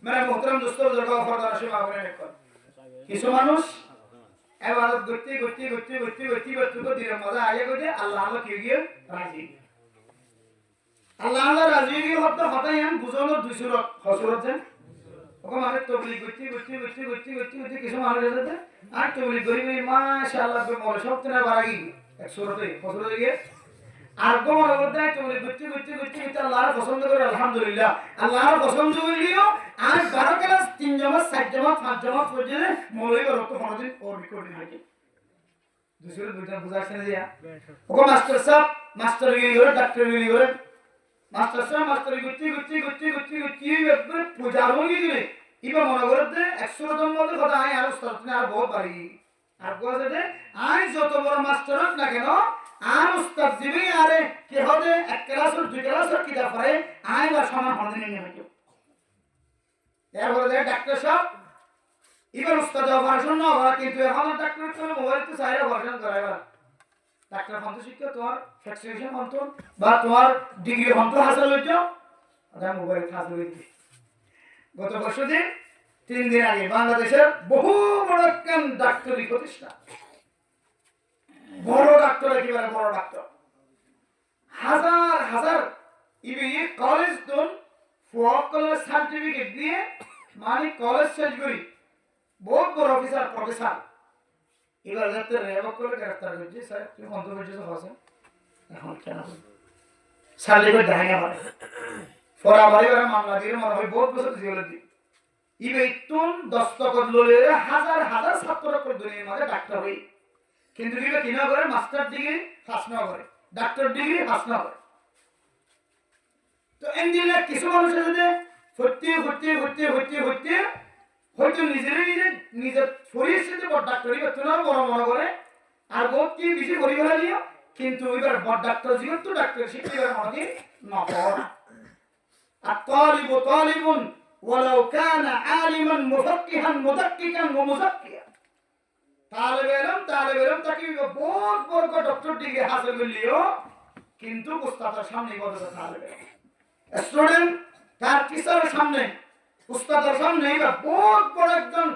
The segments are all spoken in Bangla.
মানে মোহতরম দোস্ত বুজুর্গ ফরদান আসে মাহবুবে নেকর কিছু মানুষ ইবাদত করতে দিনের মজা আইয়া কইতে আল্লাহ আল্লাহ কি গিয়ে রাজি আল্লাহ আল্লাহ রাজি গিয়ে হতাই আন বুঝানোর দুই সুরত হসুরত যে ওকে মানে তবলিগ করতে কিছু মানুষ আছে আর তবলিগ করি মাশাআল্লাহ বে মোর সব তেনা বাড়াগি এক সুরতে হসুরত গিয়ে আর গোমর বলতে তবলিগ করতে আল্লাহর পছন্দ করে আলহামদুলিল্লাহ আল্লাহর পছন্দ হইলিও আর 12 ক্লাস 3 জমাত 4 জমাত 5 জমাত পর্যন্ত মৌলবী রক্ত ফরদিন ওর রেকর্ডিং হয় দুসরে দুইটা বুঝাছেন দিয়া ওকে মাস্টার সাহেব মাস্টার গিয়ে করে ডাক্তার গিয়ে করে মাস্টার সাহেব মাস্টার গুটি একবার পূজা হয়ে গেলে ইবা মনে করতে 100 জন মধ্যে কথা আই আর উস্তাদ আর বহুত বাড়ি আর কোয়াতে আই যত বড় মাস্টার হোক না কেন আর উস্তাদ দিবি আরে কি হবে এক ক্লাস আর দুই ক্লাস আর কি দা পারে আই বা সমান হতে নিয়ে হইতো এরপরে ডাক্তার সাহেব এবার উস্তাদ অপারেশন না হওয়া কিন্তু এখন ডাক্তার তো মোবাইল তো চাইরা অপারেশন করাইবা ডাক্তার ফন্ত শিক্ষা তোমার ফ্যাক্সিনেশন ফন্ত বা তোমার ডিগ্রি ফন্ত হাসিল হইতো আদা মোবাইল হাসিল হইতো গত বছর দিন 3 দিন আগে বাংলাদেশের বহু বড় একজন ডাক্তারি প্রতিষ্ঠান বড় ডাক্তার একেবারে বড় ডাক্তার হাজার হাজার ইবি কলেজ দন ফকলের সার্টিফিকেট দিয়ে মানে কলেজ শেষ করি বহুত বড় অফিসার প্রফেসর এবার যাতে রেবক করে গ্রেফতার করছে স্যার তুমি অন্তর্বর্তী হচ্ছে এখন কেন সার্টিফিকেট দেখা হয় ফরা বাড়িবার মামলা দিয়ে মনে হয় বহুত বছর জেল দি ইবে তুন দস্তখত ললে হাজার হাজার ছাত্র করে দুনিয়ার মাঝে ডাক্তার হই কিন্তু ইবে কিনা করে মাস্টার ডিগ্রি পাস না করে ডাক্তার ডিগ্রি পাস না করে তো এন্ডিলে কিছু মানুষ আছে ফুটতে হয়তো নিজের শরীরের সাথে বড় ডাক্তারি বেতনার বড় মনে করে আর বহুত কি বেশি পরিবার নিও কিন্তু এবার বড় ডাক্তার জীবন তো ডাক্তার শিক্ষিকার মনে না পড়া আর তালিবুন ওয়ালাউ কানা আলিমান মুফাক্কিহান মুদাক্কিকান ওয়া মুযাক্কিয়া তালিবে ইলম তাকে বহুত বড় ডক্টর ডিগ্রি হাসিল করলিও কিন্তু উস্তাদের সামনে বড় তালিবে স্টুডেন্ট তার টিচারের সামনে উস্তাদের সামনে এবার বহুত বড় একজন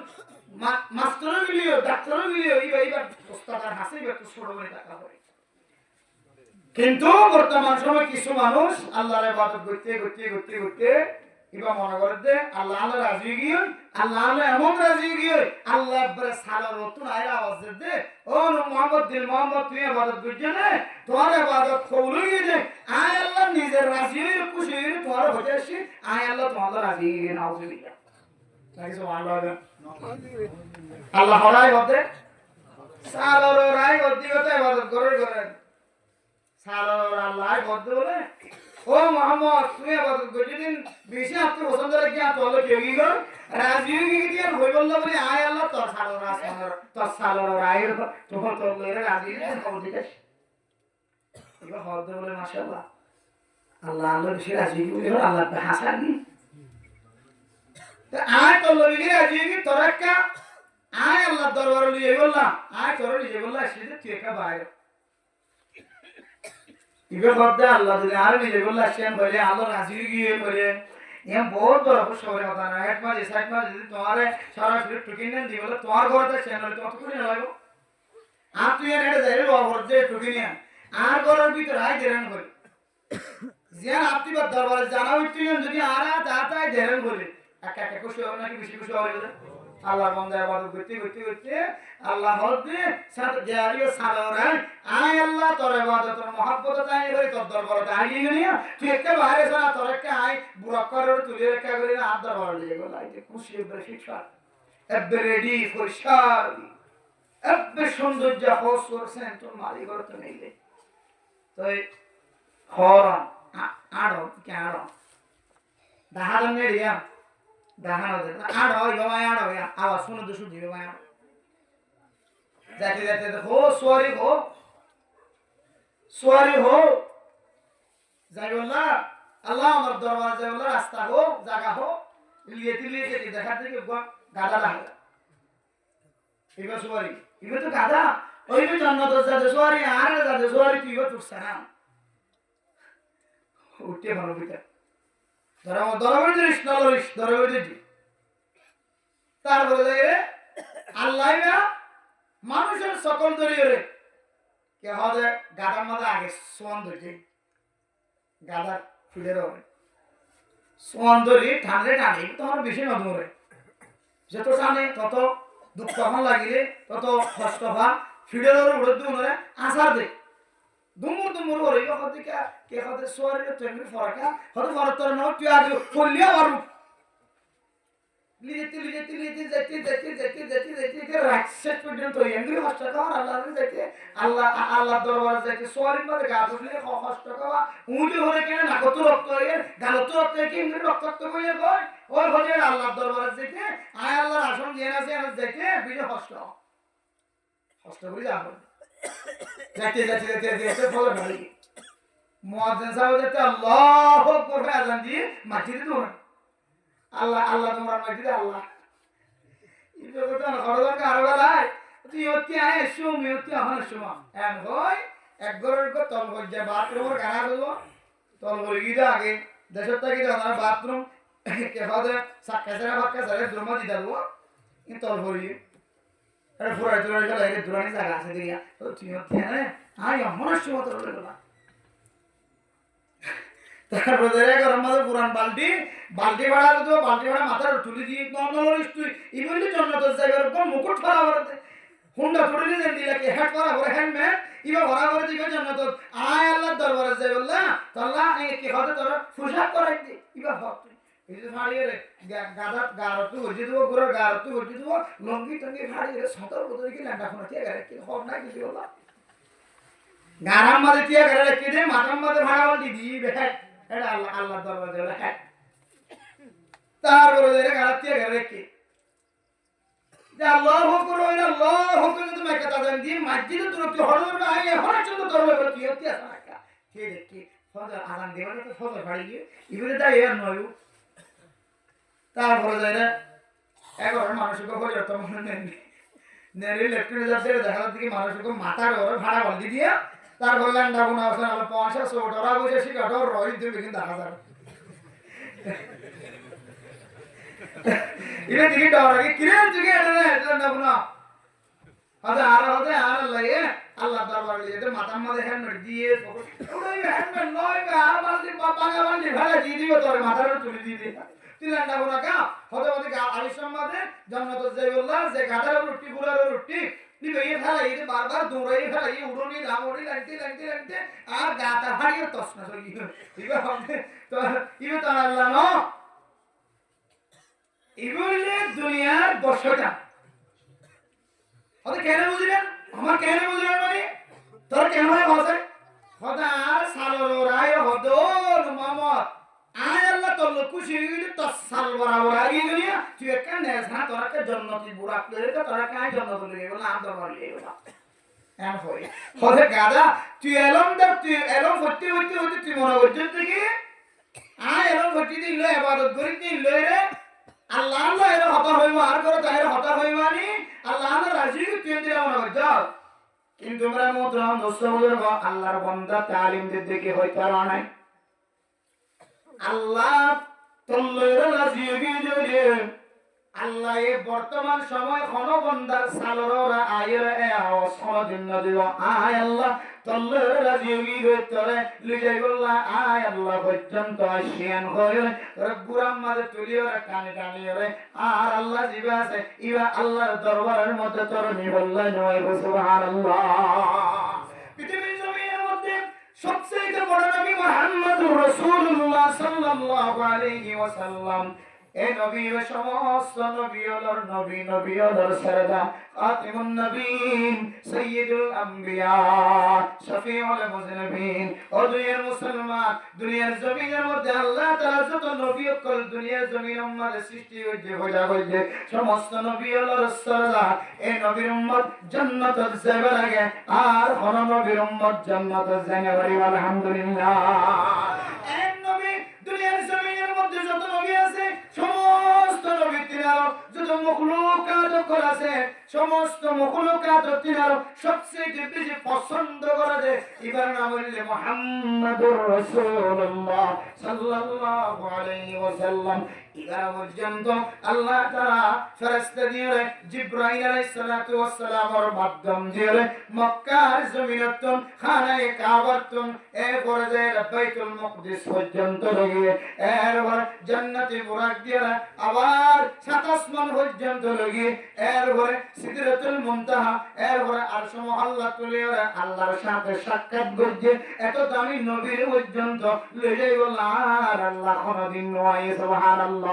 মাস্টার মিলিও ডাক্তার মিলিও এবার উস্তাদের হাসি একটু ছোট করে টাকা করে কিন্তু বর্তমান সময় কিছু মানুষ আল্লাহর ইবাদত করতে এবার মনে করে যে আল্লাহ রাজি গিয়ে আল্লাহ এমন রাজি গিয়ে আল্লাহ বলে সালার নতুন আয়ের আওয়াজ দে ও মোহাম্মদ তুই ইবাদত করছিস না তোমার ইবাদত কবুল হয়ে যায় আয় আল্লাহ নিজের রাজি হয়ে খুশি হয়ে তোমার হয়ে আসি আয় আল্লাহ তোমার রাজি গিয়ে নাউজুবিল্লাহ লাগিস আল্লাহ হলাই বলতে সালার রাই অধিকতা ইবাদত করে সালার আল্লাহ বলতে বলে ও মোহাম্মদ তুই ইবাদত করছিস বেশি আপনি পছন্দ রাখি আর তোর কেউ কি কর রাজি হয়ে গিয়ে আর হই বলল বলে আয় আল্লাহ তোর সালার রায়ের তখন তোর লইরে রাজি খবর দিতেছ এবার হতে বলে মাশাআল্লাহ আল্লাহ বেশি রাজি হয়ে আল্লাহ হাসানি তো আয় তোর লইরে রাজি হয়ে তোর একটা আয় আল্লাহ দরবারে লিয়ে বললাম আয় তোর লিয়ে বললাম সেটা তুই একটা বাইরে ইবে ভাবতে আল্লাহ যদি আর নিজে বললে আসেন বলে আল্লাহ রাজি গিয়ে বলে এম বহুত বড় সবরে কথা না এক মাস সাইড মাস যদি তোমারে সরাসরি টুকি নেন দি বলে তোমার ঘরতে সেন হলে তোমার করে লাগবে আর তুই এনে যাই ওর যে টুকি নিয়া আর ঘরের ভিতর আই দেরান করে জিয়ান আপনি বা দরবারে জানা হইতে যদি আর তাই দেরান করে একা একা খুশি হবে নাকি বেশি খুশি হবে আল্লাহ বান্দা ইবাদত করতে আল্লাহ হতে সাথে জারিও সালারে আয় আল্লাহ তোর ইবাদত তোর মহব্বত তাই করে তোর দরবারে আই গিয়ে তুই একটা বাইরে যা তোর একটা আই বুড়া করে তুই একটা করে না আর দরবারে লিয়ে গেল আই খুশি হবে শিক্ষা এবে রেডি পরিষ্কার এবে সৌন্দর্য হোস করছেন তোর মালিক করতে নেইলে তাই হরা আড়ো কি আড়ো দাহার নেড়িয়া দাহানো দে আড়ো ইবা আড়ো আওয়াজ শুনে তো শুধু ইবা আড়ো যাতে দেখো সোয়ারি হো যাই বললা আল্লাহ আমার দরবার যাই বললা রাস্তা হো জায়গা হো লিয়ে কি দেখা থেকে গাদা লাগা ইবা সোয়ারি ইবা তো গাদা ওই তো জান্নাত যাতে সোয়ারি আর যাতে সোয়ারি তুই উঠছ না উঠতে ভালো বিটা দরবার দরিস নলরিস দরবার দিদি তারপরে যাই রে আল্লাহ মানুষের সকল দরিয়ে কে হবে গাদার মধ্যে আগে সোয়ান ধরছে গাদার ফুলের হবে সোয়ান ধরি টানলে টানি তখন বেশি নদমরে যত টানে তত দুঃখ আমার লাগিলে তত কষ্ট হওয়া ফিডের উড়ে দুমরে আসার দে দুমুর দুমুর করে হতে কে হতে সোয়ারের তেমনি ফরাকা হতে ফরতর ন তুই আগে ফুলিয়া আর লিজেতে যেতে রাক্ষস পর্যন্ত এমনি কষ্ট খাওয়ার আল্লাহ দরবার যাইতে সোয়ারির মধ্যে গা ধুলে কষ্ট খাওয়া উঁচু হলে কেন না কত রক্ত হয়ে গালত রক্ত কি এমনি রক্তাক্ত হয়ে কয় ওই হলে আল্লাহ দরবার যাইতে আয় আল্লাহর আসন দিয়ে আছে যাইতে বিজয় কষ্ট করে যাবো যেতে ফলে ভাই মুয়াজ্জিন সাহেব যেতে আল্লাহু আকবার আজান দিয়ে মাটিতে দৌড়ান আল্লাহ আল্লাহ তোমরা মাটিতে আল্লাহ এটা কথা খরদার কারবালাই তুই অতি আয় সুমি অতি আহন সুমা এন হয় এক গরের কো তল হই যায় বাথরুমের গানা দেবো তল হই গিয়ে আগে দেশত থেকে আমরা বাথরুম কে ফাদে সাকাসরা বাকাসরা দ্রুমা দি দাও ইন তল হই আরে ফুরাই তুই গেল এই দুরানি জায়গা আছে দিয়া তো তুই অতি আয় আয় আহন সুমা তোর লাগলা তারপরে ধরে গরম মাঝে পুরান বালতি ভাড়া দিত বালতি ভাড়া মাথার তুলি দিয়ে নর্মাল তুই ইভেন্টলি জন্নত জায়গার উপর মুকুট ফাড়া করে হুন্ডা তুলি দিয়ে দিলে কি হেড করা করে হ্যান্ডম্যান ইবা ভরা করে দিবে জন্নত আয় আল্লাহ দরবারে যাই বললা তাল্লা এই কি হতে তোর ফুসাক করাই দি ইবা হত এই যে ফাড়িয়ে রে গাদাত গারত হইছে দিব গোর গারত হইছে দিব লঙ্গি টঙ্গি ফাড়িয়ে রে সতর বদলে কি লান্ডা ফোন ঠিক আছে কি হব না কিছু বললা গারাম মাঝে টিয়া গেলে কি দে মাথার মাঝে ভাড়া বলতি দি বেখায় এটা আল্লাহ আল্লাহ দরবার যাবে হ্যাঁ তারপরে এর গালাতে গেলে কি যে আল্লাহ হুকুর হইল আল্লাহ হুকুর তুমি কথা জান দি মসজিদে তুই হড়র আইলে হড় চন্দ দরবার করে তুই হতে আসা না কে দেখি ফজর আজান দেওয়ালে তো ফজর বাড়ি গিয়ে ইবরে দা এর নয় তারপরে যাইরা এগারো মানুষকে ফজর তো মনে নেই নেরি লেফটে যাচ্ছে দেখার দিকে মানুষকে মাথার ওরে ভাড়া বলদি দিয়া তারপর ল্যান্ডা বোনা আছে আলো ৫০০ ডরা বসে শিকাটো রই দিবে কিন্তু দেখা যাবে ইরে দিকে ডরা কি কিরে দিকে ল্যান্ডা বোনা আর লাগে আল্লাহ দরবার লিয়ে মাথার মধ্যে হেলমেট দিয়ে ওই হেলমেট নয় আর বালতি বাঙ্গা বালতি ভাড়া দিয়ে দিও তোর মাথার তুলে দিয়ে দে তুই ল্যান্ডা বোনা কা হতে হতে আলিশাম মাঝে জান্নাত যাইবুল্লাহ যে গাদার রুটি গুলার রুটি নিবে এই ফেলা এই বারবার দৌড়াই ফেলা এই উড়নি লামড়ি লাগতে আর গাতা হারিয়ে তসনা হই ইবা হবে তো ইবে তো আল্লাহ ন ইবলে দুনিয়ার বর্ষটা ওটা কেন বুঝলেন আমার কেন বুঝলেন মানে তোর কেন হয় বসে খোদা আর সালর রায় হদর মামত আয় আল্লাহ তোর খুশি হইলি তো সাল বরাবর আগি গলি তুই কেন না তোরাকে জান্নাতি বুড়া করে তো তোরা কাই জান্নাত লই গেল নাম দরবার লই গেল এম হই হদে গাদা তুই এলম ফটি তুই মনে করছিস কি আয় এলম ফটি দিল ইবাদত করি দিল রে আল্লাহ আল্লাহ এর হতা হইব আর করে তাইর হতা হইবানি আল্লাহ না রাজি তুই দিলা মনে কর যাও কিন্তু আমরা মোহতরম দোস্ত বুজুর্গ আল্লাহর বান্দা তালিম দিতে কি হইতা নাই আল্লাহ তোল্লের রাজি গিয়ে আল্লাহ এই বর্তমান সময় কোন বান্দার সালরা আয়ের আওয়াজ কোনদিন না দিব আয় আল্লাহ তোল্লের রাজি গিয়ে তোরে লিজাই বললা আয় আল্লাহ পর্যন্ত আসিয়ান হয়ে তোর গুরাম মাঝে তুলিও রে টানি রে আর আল্লাহ জিবা আছে ইবা আল্লাহর দরবারের মধ্যে তোর নিবল্লা নয় সুবহানাল্লাহ পৃথিবীর জমিনের মধ্যে সবচেয়ে বড় নবী মুহাম্মদুর রাসূলুল্লাহ সাল্লাল্লাহু আলাইহি ওয়াসাল্লাম এই নবীর সমস্ত নবীর সরদার খাতিমুন নবীন সাইয়্যিদুল আম্বিয়া শফিউল মুজনিবিন ও দুনিয়ার মুসলমান দুনিয়ার জমিনের মধ্যে আল্লাহ তাআলা যত নবী কল দুনিয়ার জমিন উম্মত সৃষ্টি হইছে হইছে সমস্ত নবীর সরদার এই নবীর উম্মত জান্নাতে যাবে লাগে আর কোন নবীর উম্মত জান্নাতে যায় না বলি আলহামদুলিল্লাহ এই নবী দুনিয়ার জমিনের মধ্যে যত নবী আছে সমস্ত নবী তিনার যত মখলুকাত আছে সমস্ত মখলুকাত তিনার সবচেয়ে বেশি পছন্দ করে যে এবার নাম হইলে মুহাম্মাদুর রাসূলুল্লাহ সাল্লাল্লাহু আলাইহি ওয়াসাল্লাম। এগারো পর্যন্ত আল্লাহ তাআলা ফেরেশতা দিয়ে জিবরাইল আলাইহিস সালাতু ওয়াস সালামের মাধ্যম দিয়ে মক্কার জমিনতন খানায়ে কাবাতন এরপরে যে বাইতুল মুকদ্দিস পর্যন্ত গিয়ে এরপর জান্নাতে বুরাক দিয়ে আবার সাত আসমান পর্যন্ত গিয়ে এরপরে সিদরাতুল মুনতাহা এরপরে আরশ মহল্লা তুলে আল্লাহর সাথে সাক্ষাৎ করছে। এত দামি নবীর পর্যন্ত লয়ে গেল আর আল্লাহ কোনদিন নয়। সুবহানাল্লাহ।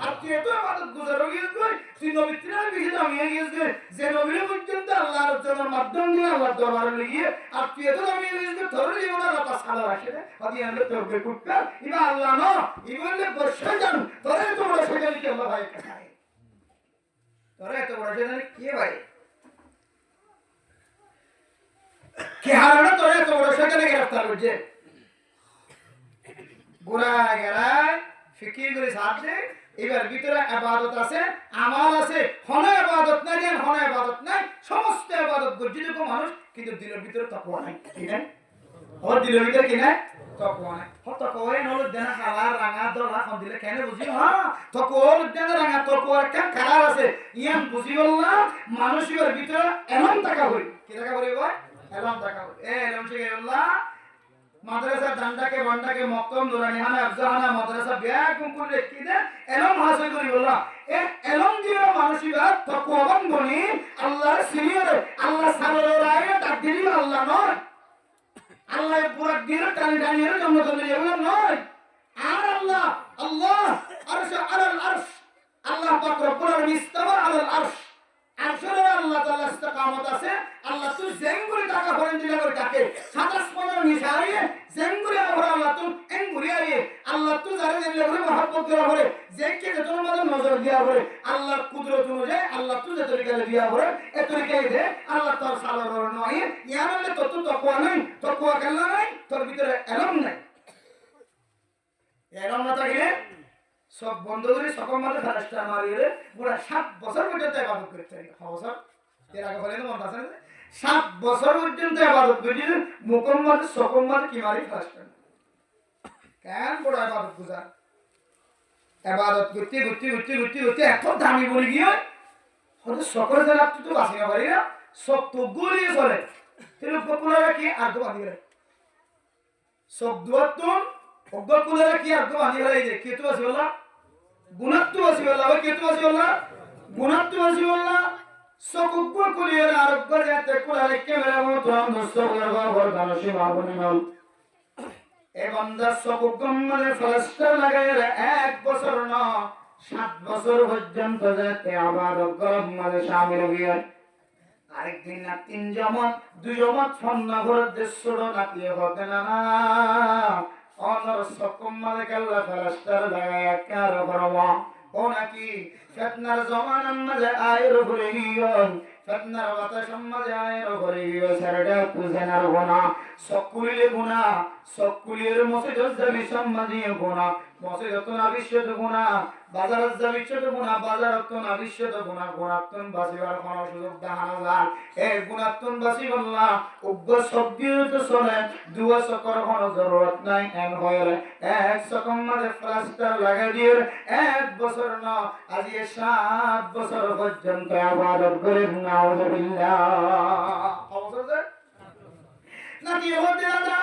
আর তুই এত ইবাদত গুজার গিয়েছিস তুই নবীর থেকে বেশি দামি হয়ে গিয়েছিস যে নবীর পর্যন্ত আল্লাহর জন্য মাধ্যম দিয়ে আল্লাহ দরবারে গিয়ে আর তুই এত দামি হয়ে গিয়েছিস ধরে জীবন আল্লাহ তা সালা রাখে রে আদি আল্লাহ তোকে কুটকা ইবা আল্লাহ না ইবলে বর্ষা জান তোরে তো বড় শয়তানি কি আল্লাহ ভাই খায় তোরে এত বড় শয়তানি কি ভাই কি হারানো তোরে এত বড় শয়তানি গ্রেফতার করছে গুনাহ গেরায় ফিকির করে সাথে এবার ভিতরে ইবাদত আছে আমাল আছে হন ইবাদত নাই আর হন ইবাদত নাই সমস্ত ইবাদত করছে যেরকম মানুষ কিন্তু দিলের ভিতরে তাকওয়া নাই কি নাই ওর দিলের ভিতরে কি নাই তাকওয়া নাই হত কয় নল দেনা কালার রাঙা দলা কোন দিলে কেন বুঝি হ্যাঁ তাকওয়ার দেনা রাঙা তাকওয়ার কেন কালার আছে ইয়ান বুঝি বললা মানুষের ভিতরে এমন টাকা হই কি টাকা হই ভাই এমন টাকা হই এমন থেকে আল্লাহ মাদ্রাসা ডান্ডাকে বান্ডাকে মক্তম নুরানি হানা আফজাহানা মাদ্রাসা ব্যাকুম করে কি দে এলম হাসিল করি বললা এ এলম দিয়ে মানুষিরা তাকওয়াবান বনি আল্লাহর সিনিয়র আল্লাহ সালালের আয়ে তাকদিরি আল্লাহ নয় আল্লাহ পুরা দিন টানি টানি এর জন্য চলে যাবে নয় আর আল্লাহ আল্লাহ আরশ আলাল আরশ আল্লাহ পাক রব্বুল আলামিন ইস্তাওয়া আলাল আরশ আরশের আল্লাহ তাআলা ইস্তিকামত আছে আল্লাহ তুই জেঙ্গুরি টাকা ফরেন দিলে করে টাকে 27 নিশায়ে জেঙ্গুরি আবার আল্লাহ তুই এঙ্গুরি আয়ে আল্লাহ তুই জারে দিলে করে মহব্বত করা করে জেকে যতন মাঝে নজর দিয়া করে আল্লাহর কুদরত অনুযায়ী আল্লাহ তুই যে তরিকা দিয়া করে এ তরিকায় দে আল্লাহ তার সালার নয় ইয়ানলে তত তাকওয়া নাই তাকওয়া কেল্লা নাই তোর ভিতরে এলম নাই এলম না থাকলে সব বন্ধ করে সকল মাঝে ফেরেশতা মারিয়ে পুরা 7 বছর পর্যন্ত ইবাদত করতে হয় 6 বছর এর আগে বলেন মন আছে 7 বছর পর্যন্ত ইবাদত করি মুকম্মল সকল মাঝে কি মারি ফেরেশতা কেন বড় ইবাদত গুজার ইবাদত করতে এত দামি বলি গিয়ে হয়তো সকল জায়গা তুই তো বাসি না পারি না সব তো গুলিয়ে চলে তেল পপুলার কি আর তো বাঁধি রে সব দুয়াতুন অজ্ঞকুলার কি আর তো বাঁধি রে যে কে তো আছে বলা গুণাত্ব আছে বলা ওই কে তো আছে বলা গুণাত্ব আছে বলা সকজ্ঞ কুলিয়ার আরোগ্য যাতে কুলারে ক্যামেরা মতো নষ্টর বাবর গানসি মাবনি মাল এ বান্দা সকজ্ঞ মানে ফলস্টার লাগায় 1 বছর না 7 বছর পর্যন্ত যাতে ইবাদত করব মানে শামিল হইয়া আরেকদিন না 3 জমাত 2 জমাত ফন্না করে দেশড় নাতিয়ে হবে না অনর সকম মানে কাল্লা ফলস্টার লাগায় কার করবা ও নাকি ফিতনার জমানার মাঝে আয়ের ঘুরে গিয়ন ফিতনার বাতাস মাঝে আয়ের ঘুরে গিয় সারডা পুজেনার গোনা সকুলিলে গোনা সকুলির মসজিদ যাবি সম্মাদিয়ে গোনা মসজিদত না বিশ্বত গোনা বাজারত যাবি ছোট গোনা বাজারত না বিশ্বত গোনা গোনাতন বাসিবার কোন সুযোগ দেখানো যায় এই গোনাতন বাসি বললা উগ্র শব্দিত চলে দুয়া সকর কোন জরুরত নাই এন হয়রে এক সকম মাঝে প্লাস্টার লাগাই দিয়ে 1 বছর না আজ 7 বছর পর্যন্ত ইবাদত করে নাউযুবিল্লাহ অবসর নাকি হতে দাদা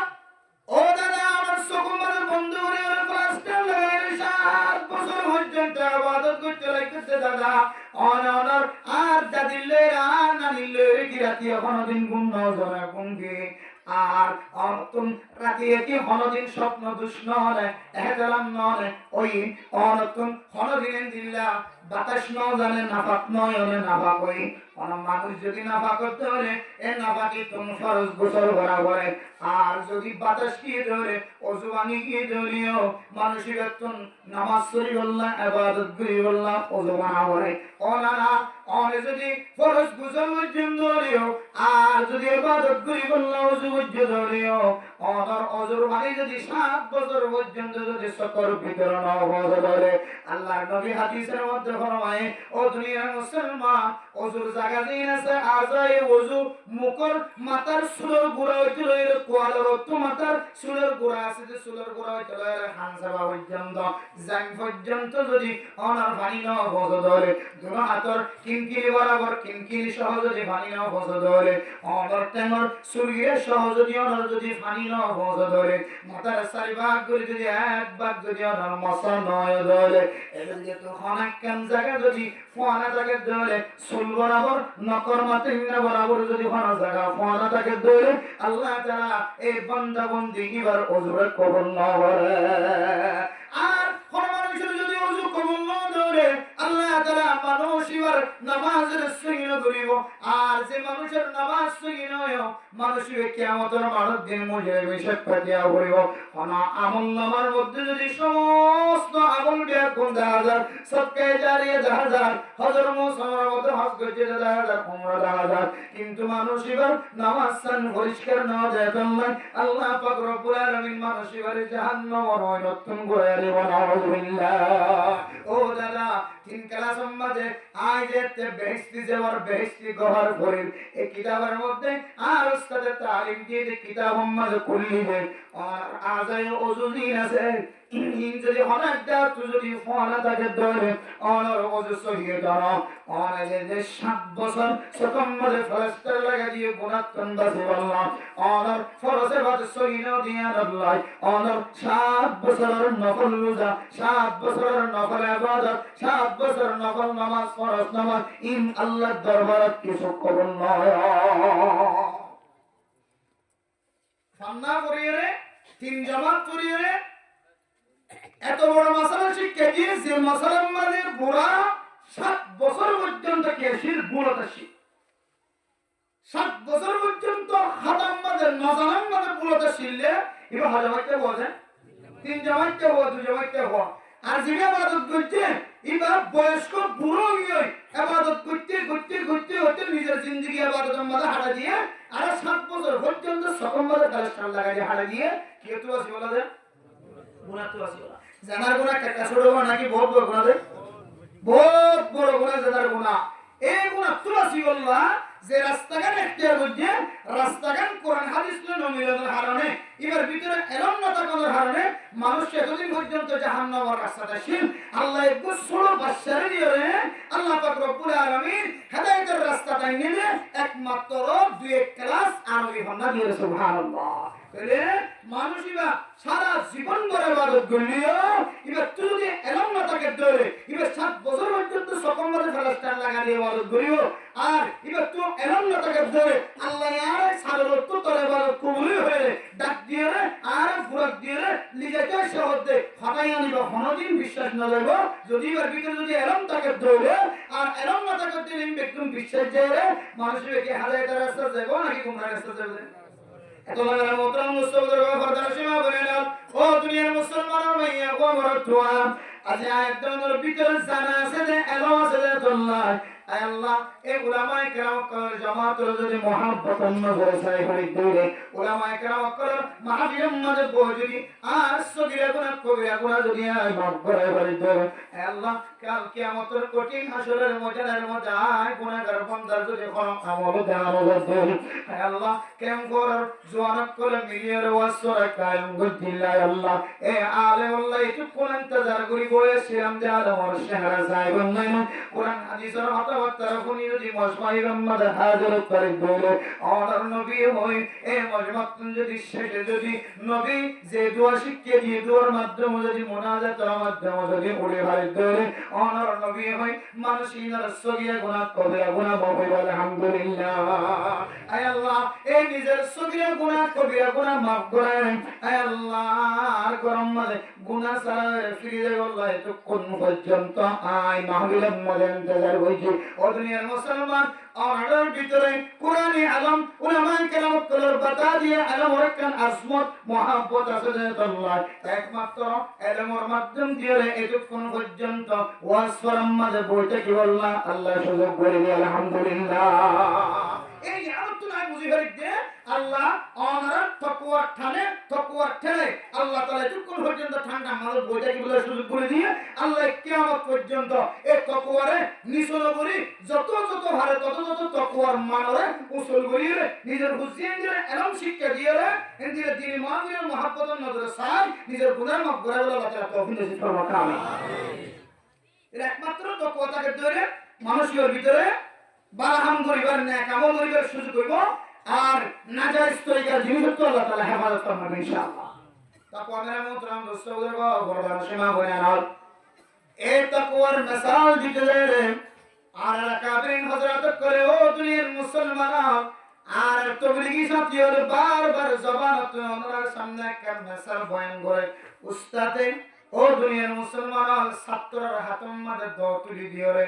ও দাদা আমার সকমার বন্ধুরে প্লাস্টার লাগাই 7 বছর পর্যন্ত ইবাদত করতে লাগতে দাদা অনর আর দাদিলে আর নানিলে কি রাতি কোনদিন গুণ নজরে গুঙ্গে আর অনতুন রাতি কি কোনদিন স্বপ্ন দুষ্ণ নয় এহতালাম নয় ওই অনতুন কোনদিন দিল্লা বাতাস ন জানে নাফাক নয় ওনে নাফাক ওই কোন মানুষ যদি নাফাক করতে হলে এ নাফাকি তুমি ফরজ গোসল করা করে আর যদি বাতাস কি ধরে ওযু ভাঙি কি ধরিও মানুষের তুন নামাজ পড়ি বললা ইবাদত করি বললা ওযু বানা করে ও না অনে যদি ফরজ গুজল পর্যন্ত ধরিও আর যদি ইবাদত করি বললাম ওযু পর্যন্ত ধরিও অনর অজুর ভাই যদি 7 বছর পর্যন্ত যদি সকর ভিতর না ধরে আল্লাহর নবী হাদিসের মধ্যে ফরমায় ও দুনিয়ার মুসলমান ওযুর জায়গা দিন আছে আজাই ওযু মুখর মাথার চুলের গোড়া হইতে লইরে কোয়ালের তো মাথার চুলের গোড়া আছে যে চুলের গোড়া হইতে লইরে হানসাবা পর্যন্ত জাং পর্যন্ত যদি অনার পানি না বজ ধরে দুনো হাতর কিনকিনি বরাবর কিনকিনি সহ যদি পানি না বজ ধরে অনার টেমর চুলগিরে সহ যদি অনার যদি পানি না বজ ধরে মাথার চারি ভাগ করে যদি এক ভাগ যদি অনার মশা নয় ধরে এদিকে তো অনেক কান জায়গা যদি ফোয়ানা থাকে ধরে চুল বরাবর নকর মাথা বরাবর যদি ফোয়ানা জায়গা ফোয়ানা থাকে ধরে আল্লাহ তাআলা এই বান্দা বন্দি এবার ওযুরে কবুল না করে আর কোন মানুষের যদি ওযু কবুল না ধরে আল্লাহ তাআলা মানুষ এবার নামাজের সহিহ করিব আর যে মানুষের নামাজ সহিহ নয় মানুষের কিয়ামতের মানব দিন মুজরে বিশেষ পাতিয়া করিব কোন আমল নামার মধ্যে যদি সমস্ত আমল বিয়া কোন হাজার সবকে জারিয়ে হাজার হযর মুসাওয়ার মধ্যে হজ করতে হাজার উমরা হাজার কিন্তু মানুষ এবার নামাজ সান পরিষ্কার না যায় আল্লাহ আল্লাহ পাক রব্বুল আলামিন মানুষ এবার জাহান্নামের নতুন করে দিব নাউযুবিল্লাহ ও দাদা তিন কালা সম্মাজে আইতে বেহেশতি যাওয়ার বেহেশতি গহর করি এই কিতাবের মধ্যে আর উস্তাদের তালিম দিয়ে কিতাব উম্মাদ কুল্লিবে আর আজায় ওযুদিন আছে যদি অনেক দাঁত যদি ফোয়ানা থাকে ধরে অনর ওযু সহিহ দাও অনে যে 7 বছর সকম্মলে ফরস্টার লাগা দিয়ে গুনাহতন বাসে আল্লাহ অনর ফরজে বাদ সহিহ দিয়া আল্লাহ অনর 7 বছরের নফল রোজা 7 বছরের নফল ইবাদত 7 বছর নফল নামাজ ফরজ নামাজ আল্লাহর দরবারে কিছু কবুল নয় ফান্না করিয়ে তিন জামাত করিয়ে এত বড় মাসালা শিক্ষা দিয়ে যে মাসালার মানে গোড়া 7 বছর পর্যন্ত কেশির গুণতা শিখ 7 বছর পর্যন্ত খাতাম মাদের নজানাম মাদের গুণতা শিখলে এবার হাজামাইতে বোঝেন তিন জামাইতে হওয়া দু জামাইতে হওয়া আর যেটা আবাদত করছে এবার বয়স্ক বুড়ো গিয়ে আবাদত করতে করতে করতে করতে নিজের জিন্দগি আবাদতের মধ্যে হারা দিয়ে আর 7 বছর পর্যন্ত সকল মাদের কালেকশন লাগাই হারা দিয়ে কি তো আছে বলা যায় গুনাহ তো আছে বলা জানার গুনাহ কাটা ছোড়ব নাকি বহুত বড় গুনাহ বহুত বড় গুনাহ জানার গুনাহ এই গুনাহ তো আছে বলা যে রাস্তাগান এখতিয়ার করছে রাস্তাগান কোরআন হাদিস নমিলানোর কারণে এবার ভিতরে এলম না থাকার কারণে মানুষ এতদিন পর্যন্ত জাহান্নামের রাস্তাটা ছিল আল্লাহ একটু ষোলো বাচ্চারে দিয়ে আল্লাহ পাক রব্বুল আলামিন হেদায়েতের রাস্তাটা নিয়ে একমাত্র 2 ক্লাস আরবি ভাষা দিয়ে সুবহানাল্লাহ বলে মানুষ এবার সারা জীবন ধরে ইবাদত করলিও এবার তুই যদি এলম না থাকে ধরে এবার 7 বছর পর্যন্ত সকলভাবে ফেলাস্টার লাগা দিয়ে ইবাদত করিও আর এবার তুই এলম না থাকে ধরে আল্লাহ আর সারা তো তোর ইবাদত কবুল হয়ে ডাক দিয়ে আর ফুরাক দিয়ে লিজাকে শহদে ফাটাই আনিবা কোনদিন বিশ্বাস না যাবে যদি এবার ভিতরে যদি এলম থাকে ধরে আর এলম না থাকে দিন একদম বিশ্বাস যায় মানুষের কি হাজার রাস্তা যাবে নাকি গুমরাহ রাস্তা যাবে তোমার মোহতরম মুসলমানদের ফরদান সীমা বলে নাও ও দুনিয়ার মুসলমানরা ভাইয়া গো মরতুয়া আজ একদমের ভিতরে জানা আছে যে এলো আছে যে আল্লাহ আয় আল্লাহ এই উলামায়ে কেরাম কর জামাতের যদি মহব্বত নজরে সাই হই দূরে উলামায়ে কেরাম কর মাহফিলের মধ্যে বই যদি আর সগীরা গুনাহ কবিরা গুনাহ যদি আয় মাফ করে হই দূরে আয় আল্লাহ কাল কিয়ামতের কঠিন হাসরের ময়দানের মধ্যে আয় গুনাহগার বান্দার যদি কোন আমল দেওয়া দূরে আয় আল্লাহ কেম করার জওয়ানত করে মিলিয়র ওয়াসরা কায়ম গদিল্লাহ আল্লাহ এ আলে আল্লাহ একটু কোন ইন্তজার করি বয়েছিলাম যে আলমর শহরে যাইব না কোরআন হাদিসের তারফুনি যদি মজমাই রহমত হাজির করে বলে অনার নবী হই এই মজমাত যদি শেষে যদি নবী যে দোয়া শিখিয়ে দিয়ে দোয়ার মাধ্যমে যদি মুনাজাতের মাধ্যমে যদি উড়ে ভাই ধরে অনার নবী হই মানুষ ইনার সগিয়া গুনাহ কবিরা গুনাহ মাফ আলহামদুলিল্লাহ আয় আল্লাহ এই নিজের সগিয়া গুনাহ কবিরা গুনাহ মাফ করেন আয় আল্লাহ আর গরম মাঝে গুনাহ ছাড়া ফিরে যাবে আল্লাহ এত কোন পর্যন্ত আয় মাহফিলের মধ্যে ইন্তজার হইছে ও দুনিয়ার মুসলমান অনার ভিতরে কোরআনে আলম উলামায়ে কেরাম কলর বাতা দিয়ে আলম রাখান আসমত মহব্বত আছে আল্লাহ একমাত্র এলমের মাধ্যম দিয়ে এতক্ষণ পর্যন্ত ওয়াজ ফরম মাঝে বইতে কি বললা আল্লাহ সুযোগ করে দিয়ে আলহামদুলিল্লাহ এই নিয়ামতটা বুঝি হইতে আল্লাহ অনার তাকওয়া ঠানে আল্লাহ তাআলা এতক্ষণ পর্যন্ত ঠান্ডা মাঝে বইতে কি বলে সুযোগ করে দিয়ে আল্লাহ কিয়ামত পর্যন্ত এই তাকওয়ারে নিসল করি যত ভারে তত তাকওয়ার মানরে উসুল করিয়ে নিজের হুসিয়ান দিয়ে এলম শিক্ষা দিয়ে এন্দিরে দিন মাহফিলের মহব্বতের নজরে সাই নিজের গুনাহ মাফ করে বলে আল্লাহ তাআলা তৌফিক নসিব করুন আমিন এর একমাত্র তাকওয়াটাকে ধরে মানুষের ভিতরে বালাহাম করিবার না কামল করিবার সুযোগ হইব আর নাজায়েজ তরিকার জিনিস তো আল্লাহ তাআলা হেফাজত করবেন ইনশাআল্লাহ তাকওয়া মেরা মোহতরম দোস্তদের বড় সীমা বনে নাও এই তাকওয়ার মিসাল দিতে রে আর কাবিন হযরত করে ও দুনিয়ার মুসলমান আর তবলিগি সাথীর বারবার জবানত ওনার সামনে একটা মিসাল বয়ান করে উস্তাদে ও দুনিয়ার মুসলমান ছাত্রর হাতম মাঝে দ তুলি দিওরে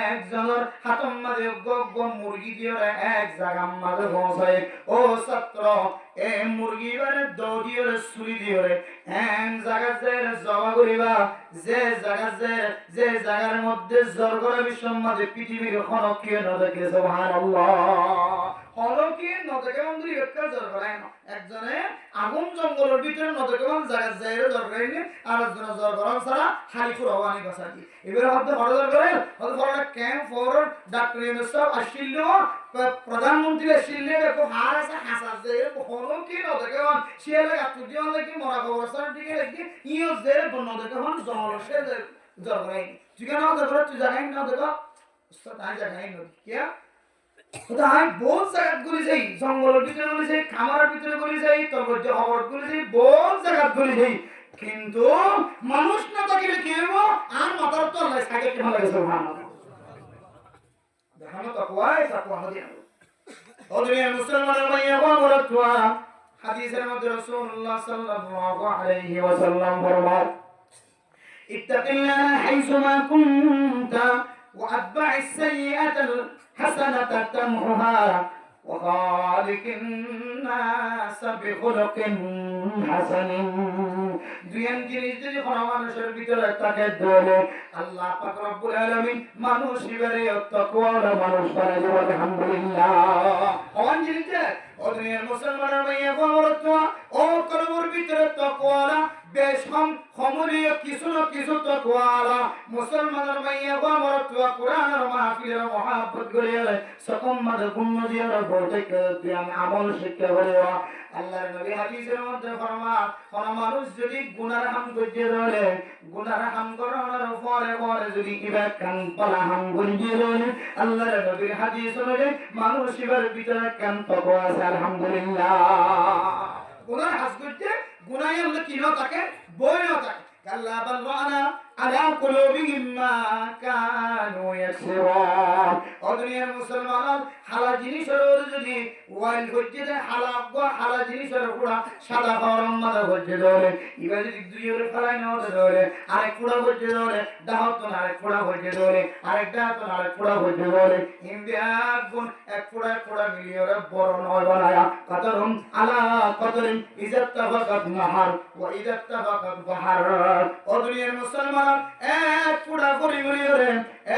একজনের হাতম মাঝে গগ মুরগি দিওরে এক জায়গার মাঝে পৌঁছায় ও ছাত্র এ মুরগি বারে দ দিওরে সুলি দিওরে এক জায়গা যে জবা করিবা যে জায়গার মধ্যে জরগরা বিশ্বের মাঝে পৃথিবীর খনকীয় নদকে সুবহানাল্লাহ খনকীয় নদকে মন্দির একটা জরগরায় একজনে আগুন জঙ্গলের ভিতরে নদকে জায়গা যায় জরগরাইনি আর একজনে জরগরা ছাড়া হারিপুর হওয়ানি কথা কি এবারে হতে বড় জরগরাই হতে বড় ক্যাম্প ফর ডাক্তার ইউনুসব আসিল প্রধানমন্ত্রী আসিল দেখো হার আছে হাসা যে খনকীয় নদকে শিয়ালে গাতুদি লাগি মরা খবরস্থান দিকে লাগি ইও যে নদকে জলসে জরগরাইনি ঠিক না জরগরা তুই জানাই না দেখো উস্তাদ আই জানাই না কি তো আমি বহুত জায়গা ঘুরে যাই জঙ্গলের ভিতরে ঘুরে যাই খামারের ভিতরে ঘুরে যাই তারপর যে খবর ঘুরে যাই বহুত জায়গা ঘুরে যাই কিন্তু মানুষ না থাকিলে কি হইব আর মাথার তো আল্লাহ সাইকে কেমন লাগে সুবহানাল্লাহ দেখানো তাকওয়া হদি ও দুনিয়ার মুসলমানের ভাইয়া বড়তুয়া হাদিসের মধ্যে রাসূলুল্লাহ সাল্লাল্লাহু আলাইহি ওয়াসাল্লাম ফরমান ইত্তাকিল্লাহ হাইসুমা কুনতা وأتبع السيئة الحسنة تمحها وخالق الناس بخلق حسن দুইয়ান জিনিস যদি কোনো মানুষের ভিতরে থাকে দলে আল্লাহ পাক রব্বুল আলামিন মানুষ ইবারে তাকওয়ার মানুষ বানাই দিবেন আলহামদুলিল্লাহ কোন জিনিস ও দুনিয়ার মুসলমানের ভাইয়া বড়তুয়া ও কলমের ভিতরে তাকওয়া বেশ খমরিয় কিছু না কিছু তাকওয়া মুসলমানের ভাইয়া বড়তুয়া কোরআনের মাহফিলের মহব্বত করিয়া সকম মাঝে গুণ দিয়া বলতে জ্ঞান আমল শিক্ষা করিয়া আল্লাহর নবী হাদিসের মধ্যে ফরমান কোন মানুষ যদি গুনার হাম করতে ধরে গুনার হাম করার পরে যদি ইবাদ কান পালা হাম করতে ধরে আল্লাহর নবীর হাদিস অনুযায়ী মানুষ ইবার ভিতরে কান তাকওয়া আছে আলহামদুলিল্লাহ গুনার হাস করতে গুনাহ আল্লাহ কিনো থাকে বইও থাকে কাল্লা বাল রানা আলা কুলুবিহিম মা কানু ইয়াকসিরুন ও দুনিয়ার মুসলমান হালা জিনিসের যদি ওয়াইল হচ্ছে যে হালা জিনিসের পুরা সাদা গরম মাথা হচ্ছে ধরে এবার যদি দুইয়ের ফেলাই না হতে ধরে আরেক পুরা হচ্ছে ধরে দাহতন আরেক পুরা হচ্ছে ধরে আরেক দাহতন আরেক পুরা হচ্ছে ধরে ইন্ডিয়া গুণ এক পুরা মিলিয়ে বড় নয় বানায়া কতরুম আলা কতরিন ইজাত্তাফাকাত নাহার ওয়া ইজাত্তাফাকাত বাহার ও দুনিয়ার মুসলমান এক পুরা গড়ি রে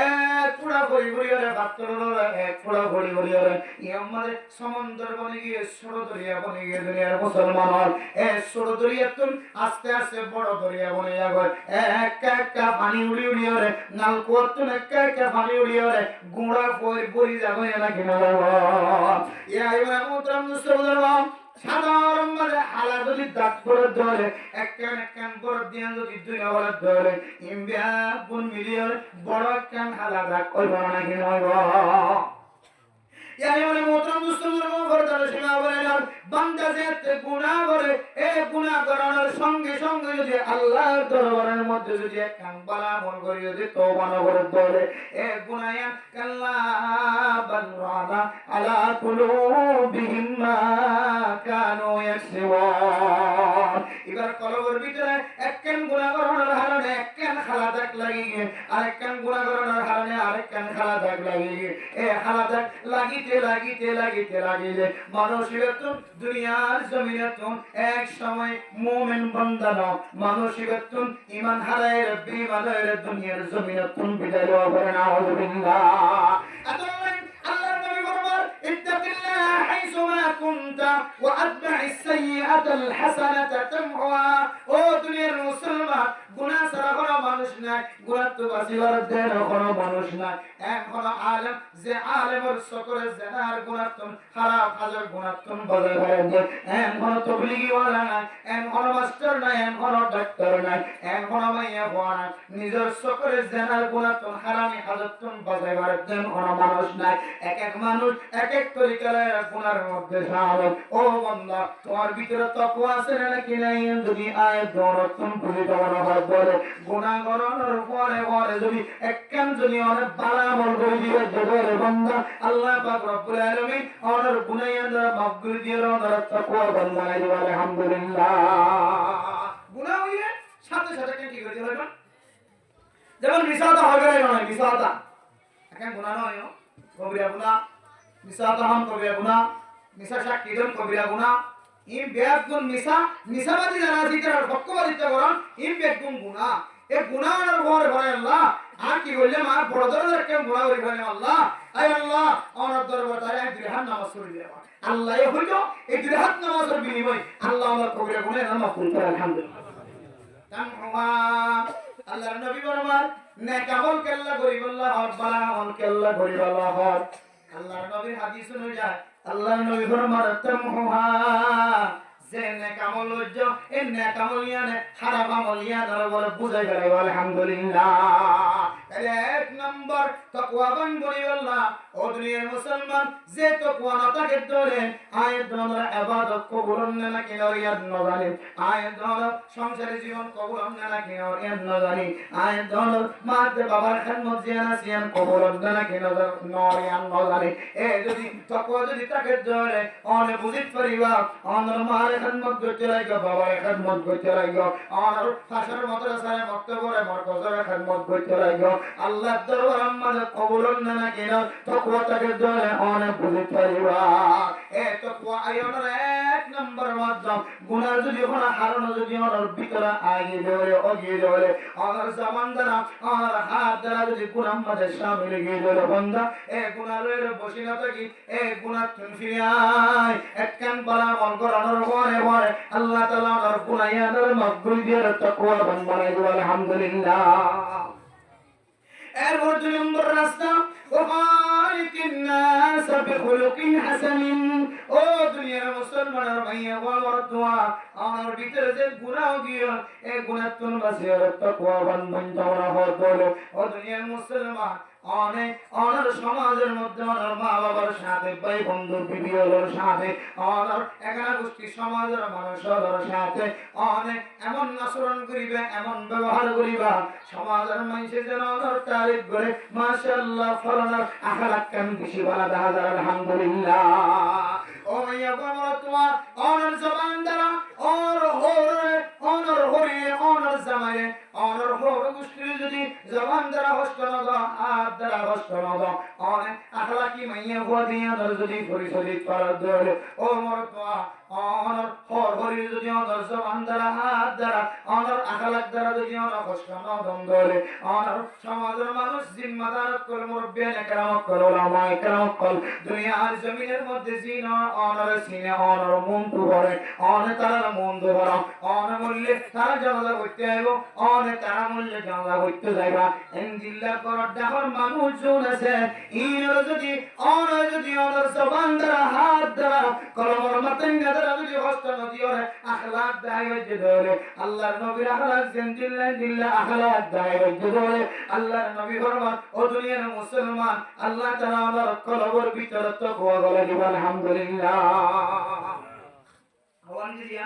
এক পুরা গড়ি রে বাতরর এক পুরা গড়ি রে ইয়ামারে সমুদ্র বনে গিয়ে ছোট দরিয়া বনে গিয়ে দুনিয়ার মুসলমান এই ছোট দরিয়া তুম আস্তে আস্তে বড় দরিয়া বনে যাবে এক পানি উড়ি রে নালকুয়া তুম এক পানি উড়ি রে গুড়া বড়ি যাবে না কিনা ইয়া ইমাম মুহতারাম মুসলমান সাধারণ মানে হালা যদি দাঁত করে ধরে এক বড় দিয়ে যদি দুই বড় ধরে ইন্ডিয়া গুণ মিলিয়ে বড় এক হালা দাঁত ওই বড় নাকি নয় ইয়াইমানে মোহতরম মুসলমান ফরদার সীমা বলেন বান্দা যে গুনাহ করে এই গুনাহ করার সঙ্গে সঙ্গে যদি আল্লাহর দরবারের মধ্যে যদি একখান বালা আমল করি যদি তওবা না করে বলে এই গুনাহ কাল্লা বাল রানা আলা কুলুবিহিম মা কানু ইয়াকসিবুন এবার কলবের ভিতরে একখান গুনাহ করার কারণে একখান খালা দাগ লাগি গিয়ে আরেকখান গুনাহ করার কারণে আরেক আরেকখান খালা দাগ লাগিয়ে এ খালা দাগ লাগিতে মানুষের দুনিয়ার জমিনে এক সময় মুমিন বান্দা নাও মানুষের ঈমান হারায় বেঈমানের দুনিয়ার জমিনে বিদায় লওয়া করে না আউযুবিল্লাহ আল্লাহর নবী ফরমান ইত্তাকিল্লাহ হাইসুমা কুনতা ওয়া আতবা'is সাইয়্যাতাল হাসানাতা তামহুহা ও দুনিয়ার মুসলমান গুনাহ ছাড়া কোনো মানুষ নাই গুনাহ তো বাঁচিবার দেন কোনো মানুষ নাই এখন আলেম যে আলেমের সকলে জেনার গুনাহ তুম খারাপ হাজার গুনাহ তুম বজায় রাখে এখন তবলিগি ওয়ালা নাই এখন মাস্টার নাই এখন ডাক্তার নাই এখন মাইয়া হওয়া নাই নিজের সকলে জেনার গুনাহ তুম হারামি হাজার তুম বজায় রাখে কোনো মানুষ নাই এক এক মানুষ এক এক তরিকার গুনার মধ্যে শামিল ও বান্দা তোমার ভিতরে তাকওয়া আছে নাকি নাই যদি আয়াত দরতুন বুঝি তোমার হয় বলে গুনাহ করার পরে যদি একখান যদি অনেক ভালো আমল করে দিবে দেবে বান্দা আল্লাহ পাক রব্বুল আলামিন ওনার গুনাহগুলো মাফ করে দিয়ে ওনার তাকওয়া বান্দায় দিবে আলহামদুলিল্লাহ গুনাহ হইলে সাথে সাথে কি করে দিবে যেমন মিসাতা হবে না মিসাতা এখন গুনাহ নয় কবিরা গুনাহ মিসাতা হন কবিরা গুনাহ মিসা সাক্ষী দেন কবিরা গুনাহ ইম বেয়াগুন মিসাবাদী যারা জিতার পক্ষবাদিতা করেন ইম বেগুন গুনাহ এ গুনাহের ঘরে ঘরে আল্লাহ আর কি বললাম আর বড় ধরনের কেন গুনাহ করে ফেলে আল্লাহ আয় আল্লাহ আমার দরবারে এক দিরহাম নামাজ পড়ি দেওয়া আল্লাহ এ হইলো এই দিরহাম নামাজের বিনিময় আল্লাহ আমার কবিরা গুনাহ নামাজ পড়তে আলহামদুলিল্লাহ তামহুয়া আল্লাহর নবী বলেন নেক আমল কেল্লা করিব আল্লাহ আর বালা আমল কেল্লা করিব আল্লাহ আল্লাহর নবীর হাদিস অনুযায়ী আল্লাহর নবী ফরমান তামহুহা যে নেক আমল হইছো এই নেক আমল ইয়ানে খারাপ আমল ইয়ানে বলে বুঝাই গেল আলহামদুলিল্লাহ তাহলে এক নম্বর তাকওয়া বান বলি আল্লাহ ও দুনিয়ার মুসলমান যে তাকওয়া না থাকে ধরে আয়াত ধরে ইবাদত কবুল না কি নরিয়াত না জানি আয়াত ধরে সংসারী জীবন কবুল না কি নরিয়াত না জানি আয়াত ধরে মাতে বাবার খেদমত জিয়ানা সিয়ান কবুল না কি নরিয়াত না জানি এ যদি তাকওয়া যদি থাকে ধরে অনে বুঝিত পারিবা অনর মারে খেদমত করতে লাগো বাবার খেদমত করতে লাগো অনর ফাশার মাদ্রাসায় মক্তবরে মরকজের খেদমত করতে লাগো আল্লাহ দরবার আমাদের কবুল না কি তাকওয়া থাকে ধরে অনে বুঝিত পারিবা এ তাকওয়া আয়নের এক নম্বর মাধ্যম গুনাহ যদি হনা হারানো যদি অনর ভিতরে আগে ধরে অনর জবান দ্বারা অনর হাত দ্বারা যদি গুনাহ মধ্যে শামিল হয়ে গেল বান্দা এ গুনাহের বসিনা থাকি এ গুনাহ তুমি ফিরিয়াই একখান বলা মন করানোর পরে আল্লাহ তাআলা ওর গুনাহের মাগফিরাত দিয়ে তাকওয়া বানাই দিবেন আলহামদুলিল্লাহ এরপর দুই নম্বর রাস্তা ওয়ালিকিন নাস বিখুলুকিন হাসানিন ও দুনিয়ার মুসলমানের ভাইয়া ওয়ার দোয়া আমার ভিতরে যে গুনাহ গিয়ে এই গুনাহ তুন বাসিয়ার তাকওয়া বান্ধন তোমরা হলো ও দুনিয়ার মুসলমান অনেক অনার সমাজের মধ্যে অনার মা বাবার সাথে ভাই বন্ধু বিবিওর সাথে অনার এখানে গোষ্ঠী সমাজের মানুষের সাথে অনেক এমন আচরণ করিবে এমন ব্যবহার করিবা সমাজের মানুষে যেন অনার তারিফ করে মাশাআল্লাহ ফলানার আখলাক কেন বেশি বলা দেখা যায় আলহামদুলিল্লাহ ও মাইয়া বাবা তোমার অনার জবান দ্বারা অনার হরে অনার জামায়ে অনার হরে গোষ্ঠী যদি জবান দ্বারা হস্ত না হাত দ্বারা হস্ত না অনেক আখলাকি মাইয়া হওয়া দিয়ে যদি পরিচয় করার দলে ও মরতোয়া অনার হরে যদি অনার জবান দ্বারা হাত দ্বারা অনার আখলাক দ্বারা যদি অনার হস্ত না দলে অনার সমাজের মানুষ জিম্মাদার কল মুরব্বিয়ান کرام কল ওলামা کرام কল দুনিয়ার জমিনের মধ্যে জিন অনার সিনে অনার মন তো ভরে অনেক তার মন তো ভরা অনেক মূল্যে তারা জানাজা করতে আইব অনেক তারা মূল্যে জানাজা করতে যাইবা ইনজিল্লাহ করার দেখর মানুষজন আছে ইনর যদি অনার জবান দ্বারা হাত দ্বারা কলমর মাতেন দ্বারা যদি হস্ত নদী ওরে আখলাক দায় হইতে ধরে আল্লাহর নবীর আখলাক দিল্লাহ আখলাক দায় হইতে ধরে আল্লাহর নবী ফরমান ও দুনিয়ার মুসলমান আল্লাহ তাআলা আমার কলবের ভিতরে তাকওয়া বলে দিবেন আলহামদুলিল্লাহ আওয়াজ দিয়া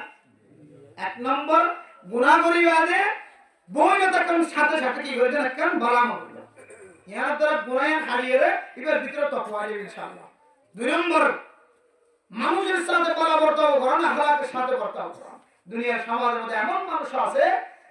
এক নম্বর গুনাহ করিবা যে বইনা তখন সাথে সাথে কি হইছে না কেন বালাম হইলো ইয়ার দ্বারা গুনাহ হারিয়ে রে এর ভিতরে তাকওয়া আসবে ইনশাআল্লাহ দুই নম্বর মানুষের সাথে কথাবার্তা করেন আখলাকের সাথে কথা করেন দুনিয়ার সমাজের মধ্যে এমন মানুষ আছে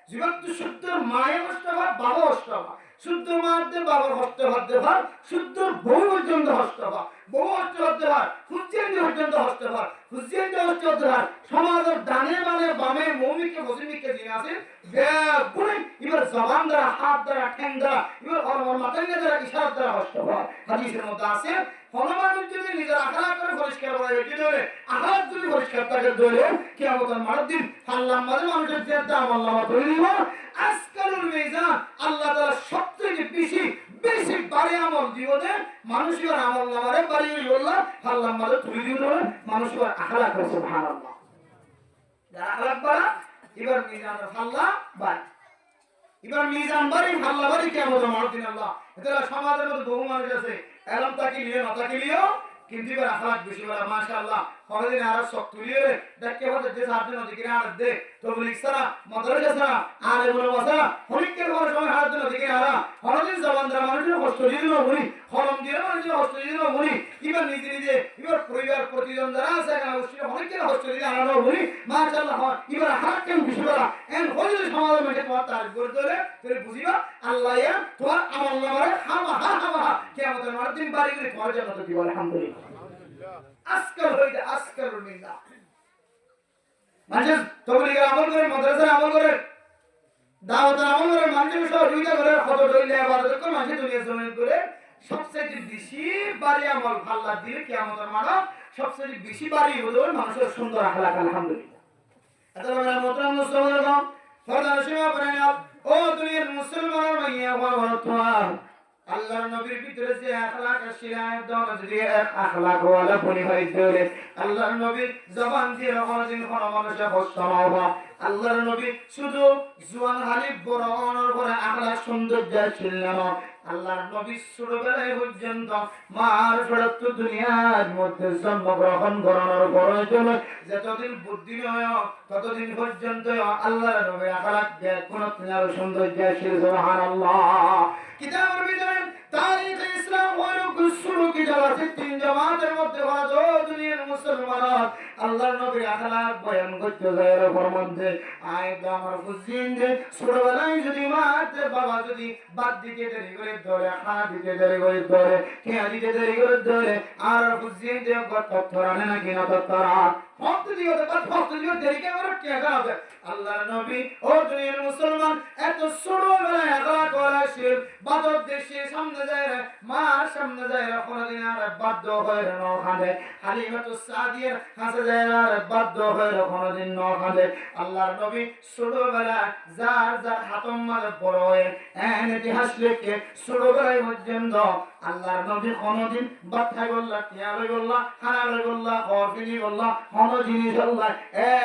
জীবন তো সত্যের মায়ের অষ্টভা বাবা অষ্টভা শুদ্ধ মারতে বাবার হস্ত ভাবতে ভার শুদ্ধ বহু পর্যন্ত হস্ত ভাব বহু হস্ত ভাবতে ভার হুজ্জেন্দ্র পর্যন্ত হস্ত ভার হুজ্জেন্দ্র হস্ত ভাবতে ভার সমাজের ডানে মানে বামে মৌমিকে বসিমিকে যিনি আছেন ব্যাগুড়ে এবার জবান দ্বারা হাত দ্বারা ঠ্যাং দ্বারা এবার আমার মাথায় দ্বারা ইশারা দ্বারা হস্ত ভাব হাদিসের মধ্যে আছে হনুমান যদি নিজের আখলাক করে পরিষ্কার করা এটি ধরে আখলাক যদি পরিষ্কার থাকে ধরে কিয়ামতের মাঠের দিন আল্লাহ মাঝে মানুষের যে আমল নামা ধরে নিব আজকালুল মিজান আল্লাহ তাআলা সবচেয়ে বেশি বেশি বাড়ি আমল দিব দেন মানুষের আমল নামারে বাড়ি আল্লাহ আল্লাহ মাঝে তুলে দিব মানুষের আখলাক করে সুবহানাল্লাহ যারা আখলাক বাড়া এবার মিজানের ফাল্লা বাড়ি এবার মিজান বাড়ি ফাল্লা বাড়ি কিয়ামতের মাঠের দিন আল্লাহ এটা সমাজের মধ্যে বহু মানুষ আছে এলম তাকি লিয়ে না তাকি লিও কিন্তু এবার আখলাক বেশি বলা মাশাআল্লাহ হরদিন আর সব তুলিয়ে রে দেখে বলে যে সাথে নদী কিনে আর দে তো বলিস সারা মাদ্রাসা সারা আর বলে বসা হরিকের বড় সময় হাত দিন নদী কিনে আরা হরদিন জবান দ্বারা মানুষের কষ্ট দিল না বলি হরম দিয়ে মানুষের কষ্ট দিল না বলি এবার নিজে নিজে এবার পরিবার প্রতিজন যারা আছে এখানে অবশ্যই হরিকের কষ্ট দিলে আনানো বলি মাশাআল্লাহ এবার হাত কেন বেশি বলা এন হরিদের সমাজের মধ্যে তোমার তার করে ধরে তুমি বুঝিবা আল্লাহ এর তোমার আমল নামারে হামা হামা কিয়ামতের মাঠের দিন বাড়ি করে তোমার জন্য দিব আলহামদুলিল্লাহ আজকাল হইতে আজকাল রুমিনা মানুষ তবলিগের আমল করে মাদ্রাসার আমল করে দাওয়াতের আমল করে মানুষের সহযোগিতা করে কত দইলে ইবাদত করে মানুষের দুনিয়া জমিন করে সবচেয়ে বেশি বাড়ি আমল আল্লাহ দিলে কিয়ামতের মাঠে সবচেয়ে বেশি বাড়ি হলো মানুষের সুন্দর আখলাক আলহামদুলিল্লাহ এত বড় মোহতরম মুসলমান ফরদান সেবা করেন ও দুনিয়ার মুসলমান ভাইয়া তোমার আল্লাহর নবীর ভিতরে যে আখলাক শিলায় দাও যদি আখলাক ওয়ালা বনি হয় দিলে আল্লাহর নবীর জবান দিয়ে কোনদিন কোন মানুষের কষ্ট না হবে আল্লাহর নবী শুধু জওয়ান হালিফ বড় অনর করে আখলাক সৌন্দর্য ছিল না আল্লাহর নবী ছোটবেলায় পর্যন্ত মার ফেরত দুনিয়ার মধ্যে জন্মগ্রহণ করানোর প্রয়োজন যতদিন বুদ্ধি নয় ততদিন পর্যন্ত আল্লাহর নবীর আখলাক কোন সৌন্দর্য ছিল সুবহানাল্লাহ কিতাবের ভিতরে তারিখ ইসলাম হলো শুরু কি জামাতে তিন জামাতের মধ্যে বাজো দুনিয়ার মুসলমান আল্লাহর নবীর আখলাক বয়ান করতে যায় এর মধ্যে আয়াত আমার বুঝিন যে ছোটবেলায় যদি মাতে বাবা যদি বাদ দিতে দেরি করে ধরে খানা দিতে দেরি করে ধরে খেয়া দিতে দেরি করে ধরে আর বুঝিন যে কত তরানে না কিনা তরা ভক্ত দিতে কত ভক্ত দিতে দেরি করে কে গাবে আল্লাহর নবী ও দুনিয়ার মুসলমান এত ছোটবেলায় আখলাক করা শির বাদর দেশে সামনে যায় মা সামনে যায় কোনদিন আর বাধ্য হয় না খাবে হালিমাতুস সাদিয়ার হাসে যায় আর বাধ্য হয় কোনদিন না খাবে আল্লাহর নবী ছোটবেলায় যার যার হাতম মাঝে বড় হয়ে ইতিহাস লিখে ছোটবেলায় পর্যন্ত আল্লাহর নবী কোনদিন বাচ্চা গোল্লা টিয়ারে গোল্লা খানারে গোল্লা অফিনি গোল্লা কোনো জিনিস আল্লাহ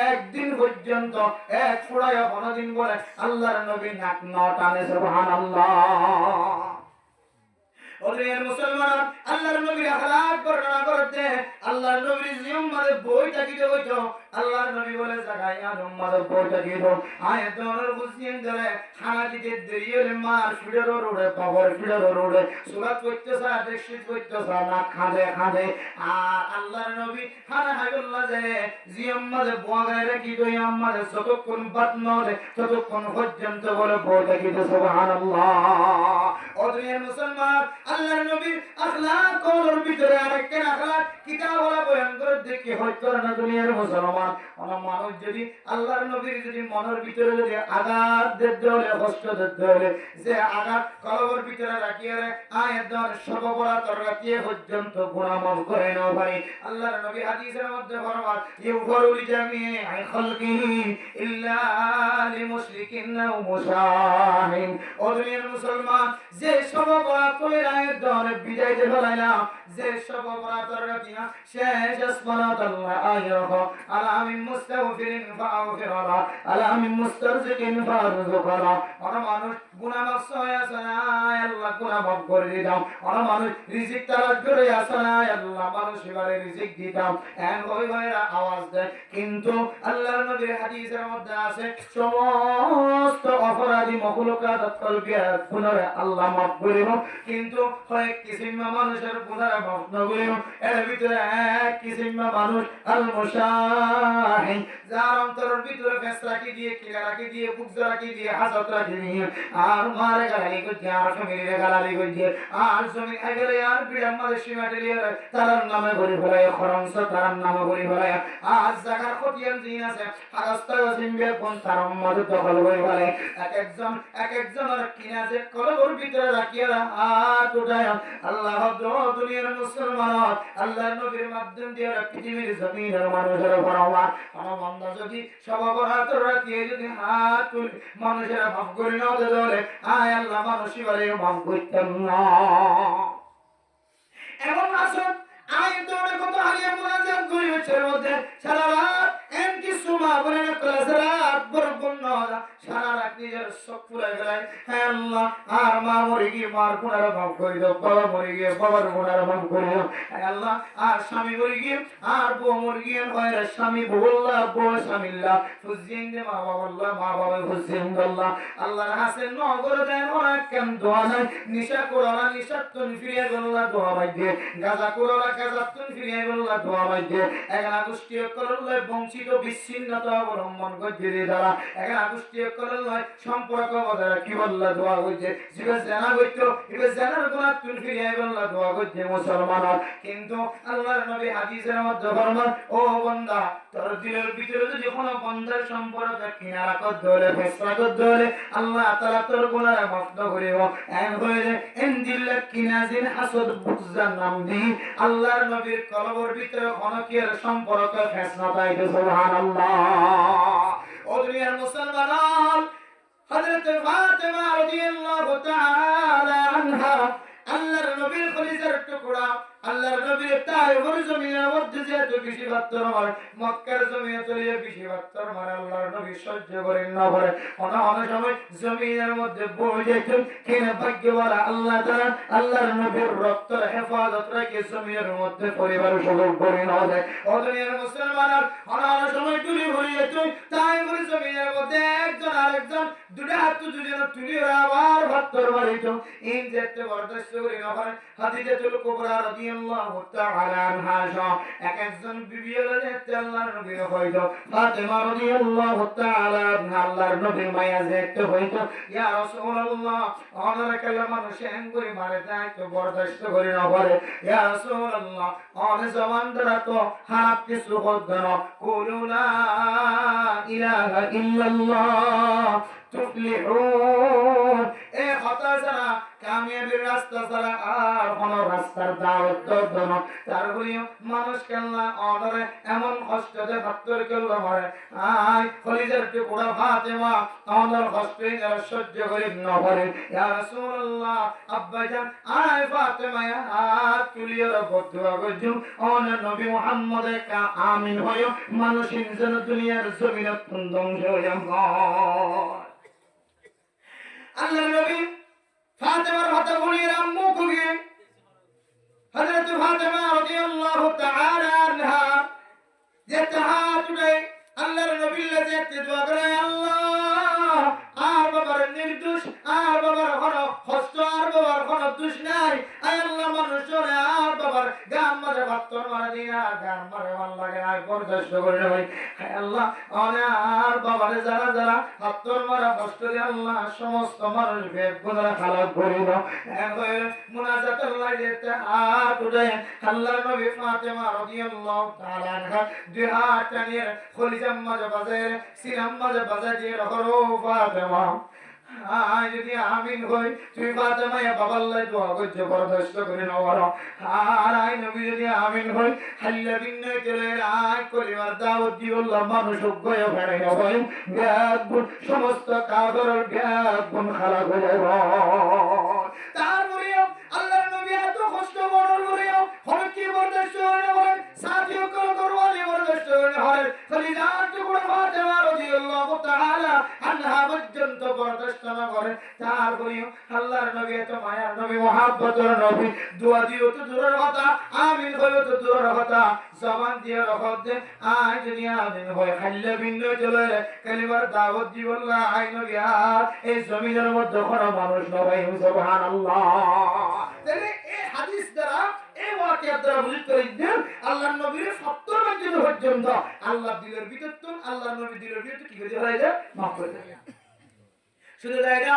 একদিন পর্যন্ত এক ফুড়ায় কোনদিন বলে আল্লাহর নবী নাক না টানে সুবহানাল্লাহ ওদের মুসলমান আল্লাহর নবীর আখলাক বর্ণনা করতে আল্লাহর নবীর জিম্মাতে বইটা কি হইতো আল্লাহর নবী বলে জাগায় আদম মাদের বইটা কি হইতো আয়াতর বুঝিয়ে ধরে খানা দিতে দেরি হলে মার ফিড়ের রোডে পাবর ফিড়ের রোডে সুরাত করতেছে দেখছিস করতেছে না খাদে খাদে আর আল্লাহর নবী খানা হাইবুল্লাহ যে জিম্মাতে বগায় রাখি তো আমাদের যতক্ষণ বাদ নয় ততক্ষণ পর্যন্ত বলে বইটা কি সুবহানাল্লাহ ওদের মুসলমান আল্লাহর নবীর আখলাক কোর ভিতরে আরেকটা আখলাক কিতাব ওরা বয়ান করে দেখি হয়তো না দুনিয়ার মুসলমান ওনা মানুষ যদি আল্লাহর নবীর যদি মনের ভিতরে যদি আঘাত দিতে হলে কষ্ট দিতে হলে যে আঘাত কলবের ভিতরে রাখিয়ে আয়াতের সর্বপরাত রাখিয়ে পর্যন্ত গুনাহ মাফ করে না ভাই আল্লাহর নবী হাদিসের মধ্যে ফরমান ইউফারু লিজামি'i খালকিহি ইল্লা লিমুশরিকিন আও মুশাহিন ও দুনিয়ার মুসলমান যে সর্বপরাত দরে বিদায় যে ফলাইলাম যে সব অপরাধের রাখিনা শেষ আসমানাত আল্লাহ আইরাহ আলামিন মুস্তাগফিরিন ফাগফিরালা আলামিন মুস্তারজিকিন ফারজুকালা আর মানুষ গুনাহ মাফ হয় আসনা আল্লাহ গুনাহ মাফ করে দিতাম আর মানুষ রিজিক তালাশ করে আসনা আল্লাহ মানুষ এবারে রিজিক দিতাম এন হই হইরা আওয়াজ দেয় কিন্তু আল্লাহর নবীর হাদিসের মধ্যে আছে সমস্ত অপরাধী মখলুকাত কলবিয়া গুনাহ আল্লাহ মাফ করিব কিন্তু হয় কিছু মানুষের গুনাহ মগ্ন করিও এর ভিতরে এক কিসিম মানুষ আল মুশাহি যার অন্তরের ভিতরে ফেস রাখি দিয়ে কিলা রাখি দিয়ে বুক রাখি দিয়ে হাসত রাখি দিয়ে আর মারে গালি করছে আর ফ্যামিলিরে গালি করছে আর জমি আগলে আর বিড়া মারে সীমাটেলিয়ে তার নামে করে ফেলায় খরংস তার নামে করে ফেলায় আজ জায়গার খতিয়ান জিন আছে আগাস্তা সিমবে কোন তার মধ্যে দখল করে ফেলে এক একজনের কিনা যে কলবর ভিতরে রাখিয়া হাত উঠায় আল্লাহ দুনিয়ার মুসলমান আল্লাহর নবীর মাধ্যম দিয়ে পৃথিবীর জমিনের মানুষের ফরমান আমার বান্দা যদি সব অপরাধ রাখিয়ে যদি হাত তুলে মানুষেরা মাফ করে নাও তাহলে আয় আল্লাহ মানুষই বলে মাফ করতেন না এমন আসুন আমি তো অনেক কথা হারিয়ে মোনাজাত করি হচ্ছে মধ্যে সারা রাত এন কিছু মা বলে না কলা সারা রাত বরকন না সারা রাত নিজের সব পুরাই গেলায় হ্যাঁ আল্লাহ আর মা মরে গিয়ে মার গুণার মাফ করে দাও বাবা মরে গিয়ে বাবার গুণার মাফ করে দাও হ্যাঁ আল্লাহ আর স্বামী মরে গিয়ে আর বউ মরে গিয়ে হয় স্বামী বউল্লাহ বউ স্বামীল্লাহ ফুজিয়েন যে মা বাবাল্লাহ মা বাবা ফুজিয়েন আল্লাহ আল্লাহর হাসেন নগর দেন অনেক কেন দোয়া নাই নিশা করালা নিশাত্তন ফিরিয়ে গল্লা দোয়া বাইদে গাজা করালা গাজাত্তন ফিরিয়ে গল্লা দোয়া বাইদে এখানে গোষ্ঠী করলে বঞ্চিত বিচ্ছিন্নতা অবলম্বন করছে দ্বারা এখানে গোষ্ঠী করলে সম্পর্ক বজায় কি বললা দোয়া করছে যেটা জানা করতো এটা জানার গুণা তুল ফিরিয়ে গল্লা দোয়া করছে মুসলমান কিন্তু আল্লাহর নবী হাদিসের মধ্যে ফরমান ও বান্দা তোর দিলের ভিতরে যদি কোনো বন্দার সম্পর্ক কিনারা করতে হলে ফেসলা করতে হলে আল্লাহ তাআলা তোর গুনাহ মাফ করিব এন হইলে এন দিল্লা কিনাজিন হাসদ বুকজান নাম দি আল্লাহর নবীর কলবের ভিতরে অনকের সম্পর্ক ফেসলা তাইতে সুবহানাল্লাহ ও দুনিয়ার মুসলমান হযরত ফাতেমা রাদিয়াল্লাহু তাআলা আনহা আল্লাহর নবীর খলিজার টুকরা আল্লাহর নবীর তায়েফের জমিনের মধ্যে যেহেতু বেশি বাত্তর মারে মক্কার জমিনে চলিয়ে বেশি বাত্তর মারে আল্লাহর নবী সহ্য করেন না পারে অনেক সময় জমিনের মধ্যে বই যেতেন কিনা ভাগ্যবালা আল্লাহ তাআলা আল্লাহর নবীর রক্তের হেফাজত রেখে জমিনের মধ্যে পরিবার সুযোগ করে না দেয় ও দুনিয়ার মুসলমান অনেক সময় তুলি ভরে যেত তায়েফের জমিনের মধ্যে একজন আরেকজন দুটা হাত দুজনে তুলি আবার বাত্তর মারিত ইন যেতে বরদাস্ত করে না পারে হাদিজাতুল কুবরা রাদিয়াল্লাহু তাআলা আনহা এক একজন বিবি হলেন আল্লাহর নবীর হইতো ফাতেমা রাদিয়াল্লাহু তাআলা আনহা আল্লাহর নবীর মায়া দেখতে হইতো ইয়া রাসূলুল্লাহ ওনার কালাম মানুষ এন করে মারে যায় তো বরদাস্ত করে না পারে ইয়া রাসূলুল্লাহ ওনে জবান দ্বারা তো হাত কিছু হতো না কুলু লা ইলাহা ইল্লাল্লাহ তুফলিহুন এ কথা ছাড়া কামিয়াবির রাস্তা ছাড়া আর কোন রাস্তার দাওয়াত দেব না তারপরে মানুষ কেল্লা অর্ডারে এমন কষ্টতে ফাত্তর করলো হয় আই খলিজার টুকরা ফাতেমা আমাদের কষ্টে যারা সহ্য করে না পারে ইয়া রাসূলুল্লাহ আব্বাজান আই ফাতেমা হাত তুলিয়ে বদুয়া করছুম অন নবী মুহাম্মদে কা আমিন হয় মানুষের জন্য দুনিয়ার জমিনে ধ্বংস হয়ে যায় আল্লাহর নবী ফাতেমার হাতে বলিয়ে আম্মু কুগে হযরত ফাতেমা রাদিয়াল্লাহু তাআলা আনহা যেতে হাত উঠে আল্লাহর নবীর কাছে দোয়া করে আল্লাহ আর বাবার নির্দোষ আর বাবার কোনো হস্ত আর বাবার কোনো দোষ নাই আয় আল্লাহ মানুষের আর বাবার গাম মারে ভাত্তর মারে দিন আর গাম মারে ভাল লাগে আর বরদাস্ত করে ভাই আয় আল্লাহ আর বাবারে যারা যারা ভাত্তর মারা কষ্ট দিয়ে আল্লাহ সমস্ত মানুষ বেগুনারা খারাপ করে দাও মুনাজাত আল্লাহ যেতে হাত উঠে আল্লাহর নবী ফাতেমা রাদিয়াল্লাহু তাআলা আনহা দুই হাত টানিয়ে খলিজাম মাঝে বাজে সিনাম মাঝে বাজে দিয়ে রহরো ফাতেমা যদি আমিন হই তুমি ফাতেমা বাবাল্লাহ দোয়া করছো বরদাস্ত করে নাও আর আই নবী যদি আমিন হই হাল্লা বিন্নয় চলে আয় কলিমার দাওয়াত দিওল্লাহ মানুষ গয় ফেরে হয় গাগুন সমস্ত কাদরের গাগুন খারাপ হয়ে তারপরে আল্লাহর নবী এত কষ্ট বড় করে হবে কি বরদাস্ত করে সাথীও করওয়ালি বরদাস্ত করে খলিজার টুকরা ফাতেমা রাদিয়াল্লাহু তাআলা আনহা পর্যন্ত বরদাস্ত না করে তারপরে আল্লাহর নবী এত মায়ার নবী মুহাব্বতের নবী দোয়া দিও তো দূরের কথা আমিন হইও তো দূরের কথা জবান দিয়ে রহত দে আয় যদি আমিন হয় হাল্লা বিন্ন চলে কালিমার দাওয়াত দিবল্লাহ আই নবী আর এই জমিনের মধ্যে কোনো মানুষ নয় সুবহানাল্লাহ তাহলে এই হাদিস দ্বারা এই ওয়াক্য ভিতর তো আল্লাহর নবী দিলের ভিতর কি করে দেওয়া যায় মাফ করে দেয় শুধু তাই না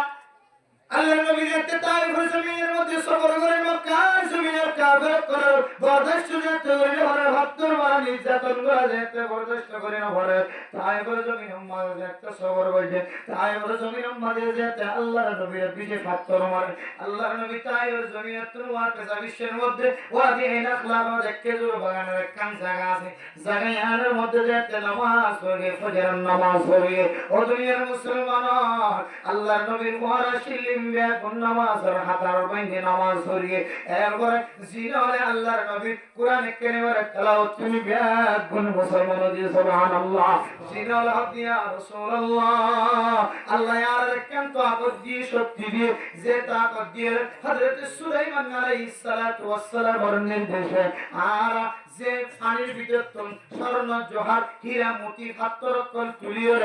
আল্লাহর নবী যেতে তাইফের জমিনের মধ্যে সফর করে মক্কার জমিনের কাফের করার বরদাস্ত যেতে করে হরে ভক্তর মান নির্যাতন করা যেতে বরদাস্ত করে না ভরে তাইফের জমিনের মধ্যে একটা সফর করেছে তাইফের জমিনের মধ্যে যেতে আল্লাহর নবীর পিছে পাথর মারে আল্লাহর নবী তাইফের জমিনের তুরওয়ার কাছে বিশ্বের মধ্যে ওয়াদি নাখলার মধ্যে খেজুর বাগানের একখান জায়গা আছে জায়গার মধ্যে যেতে নামাজ পড়ে ফজরের নামাজ পড়ে ও দুনিয়ার মুসলমান আল্লাহর নবীর মহারাজ নামাজের হাতার বাইন্দে নামাজ পড়িয়ে এরপরে জিনালে আল্লাহর নবী কোরআন কারীমের তেলাওয়াত তুমি ব্যাগুন মুসলমান দিয়ে সুবহানাল্লাহ জিনাল হাদিয়া রাসূলুল্লাহ আল্লাহ ইয়ার কেন তো আকত দিয়ে শক্তি দিয়ে যে তাকত দিয়ে হযরত সুলাইমান আলাইহিস সালাতু ওয়াস সালামের নির্দেশে আর যে পানির ভিতর তুম স্বর্ণ জোহর হীরা মোতি পাথর কল তুলিয়ে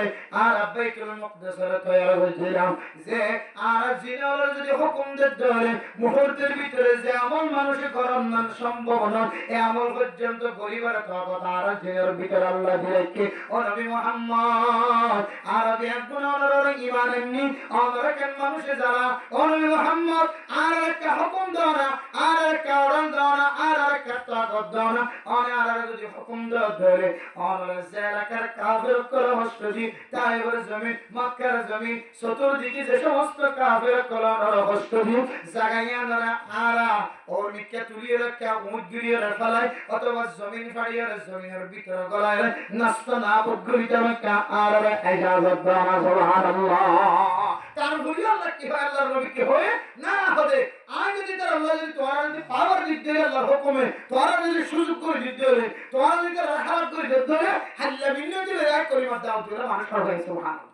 আর বাইতুল মুকদ্দাসের তৈরি হয়েছিলাম যে আর জিনাল যদি হুকুম দিতে হলে মুহূর্তের ভিতরে যে আমল মানুষে করার না সম্ভব নয় এই আমল পর্যন্ত গরিবের কথা আর জিনার ভিতরে আল্লাহ দিয়েছে ও নবী মুহাম্মদ আর একজন ওনার ঈমান এমনি ওনার কেন মানুষে যারা ও নবী মুহাম্মদ আর একটা হুকুম দাও না আর একটা অর্ডার দাও না আর একটা তাকত দাও না আর যদি হুকুম দাও ধরে ওনার এলাকার কাফের করে হস্তজি তাইফের জমিন মক্কার জমিন চতুর্দিকে যে সমস্ত কাফের কলনের হস্তজি জাগাইয়া ধরা আরা ওর নিকে তুলিয়ে রাখা উঁট জুড়িয়ে রাখালায় অথবা জমিন ফাড়িয়ে জমিনের ভিতরে গলায় নাস্তা না বগরিতে রাখা আর ইজাজত দাও না সুবহানাল্লাহ তার বলি আল্লাহ কি হয় আল্লাহর নবী কি হয় না হবে আজ যদি তার আল্লাহ যদি তোরা যদি পাওয়ার দিতে আল্লাহর হুকুমে তোরা যদি সুযোগ করে দিতে হলে তোরা যদি রাখার করে দিতে হলে হাল্লা বিল্লাহ যদি এক কলিমা দাও তোরা মানুষ হবে সুবহানাল্লাহ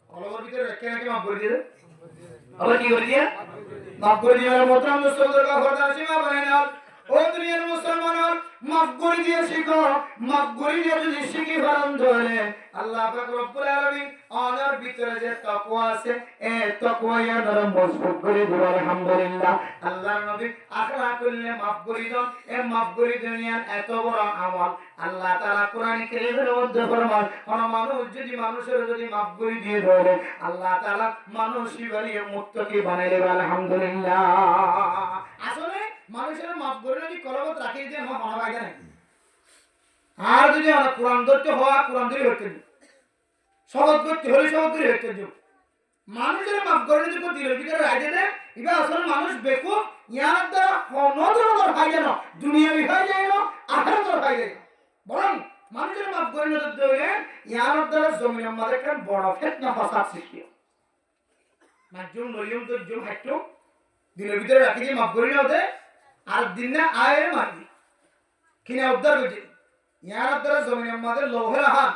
কলমের ভিতরে রেখে নাকি মাফ করে দিয়ে আবার কি করে দিয়ে মাফ করে দিয়ে মোহতরম মুসলমানদের কথা সীমা বানায় না ও দুনিয়ার মুসলমান মাফ করে দিয়ে শিখো মাফ করে দিয়ে যদি শিখি পালন ধরে আল্লাহ পাক রব্বুল আলামিন ওনার ভিতরে যে তাকওয়া আছে এই তাকওয়া ইয়ার মজবুত করে দিও আলহামদুলিল্লাহ আল্লাহর নবী আখরা করলে মাফ করে দেন এই মাফ করে দুনিয়ার এত বড় আমল আল্লাহ তাআলা কোরআন কারীমের মধ্যে ফরমান কোন মানুষ যদি মানুষের যদি মাফ করে দিয়ে ধরে আল্লাহ তাআলা মানুষই বানিয়ে মুত্তাকি বানাইলে আলহামদুলিল্লাহ আসলে মানুষের মাফ করে যদি কলবত রাখি দিয়ে আমার মনে হয় না আর যদি আমরা কোরআন ধরতে হওয়া কোরআন ধরে হইতে শপথ করতে হলে শপথ করে হইতে দিব মানুষের মাফ করে যদি দিলের ভিতরে রাখে দেয় এবার আসলে মানুষ বেকুব ইয়ার দ্বারা নজর হয় যেন দুনিয়া বিভাগ যায় না আখেরাত হয় যায় বরং মানুষের মাফ করে নজর দেবে ইয়ার দ্বারা জমিনের মধ্যে একটা বড় ফিতনা ফাসাদ সৃষ্টি হয় মাঝুম লইম তো জুম হাইটো দিলের ভিতরে রাখি দিয়ে মাফ করে নাও দে আর দিন না আয়ের মারি কিনা উদ্ধার করছে ইয়ার দ্বারা জমিনের মধ্যে লোহের হাত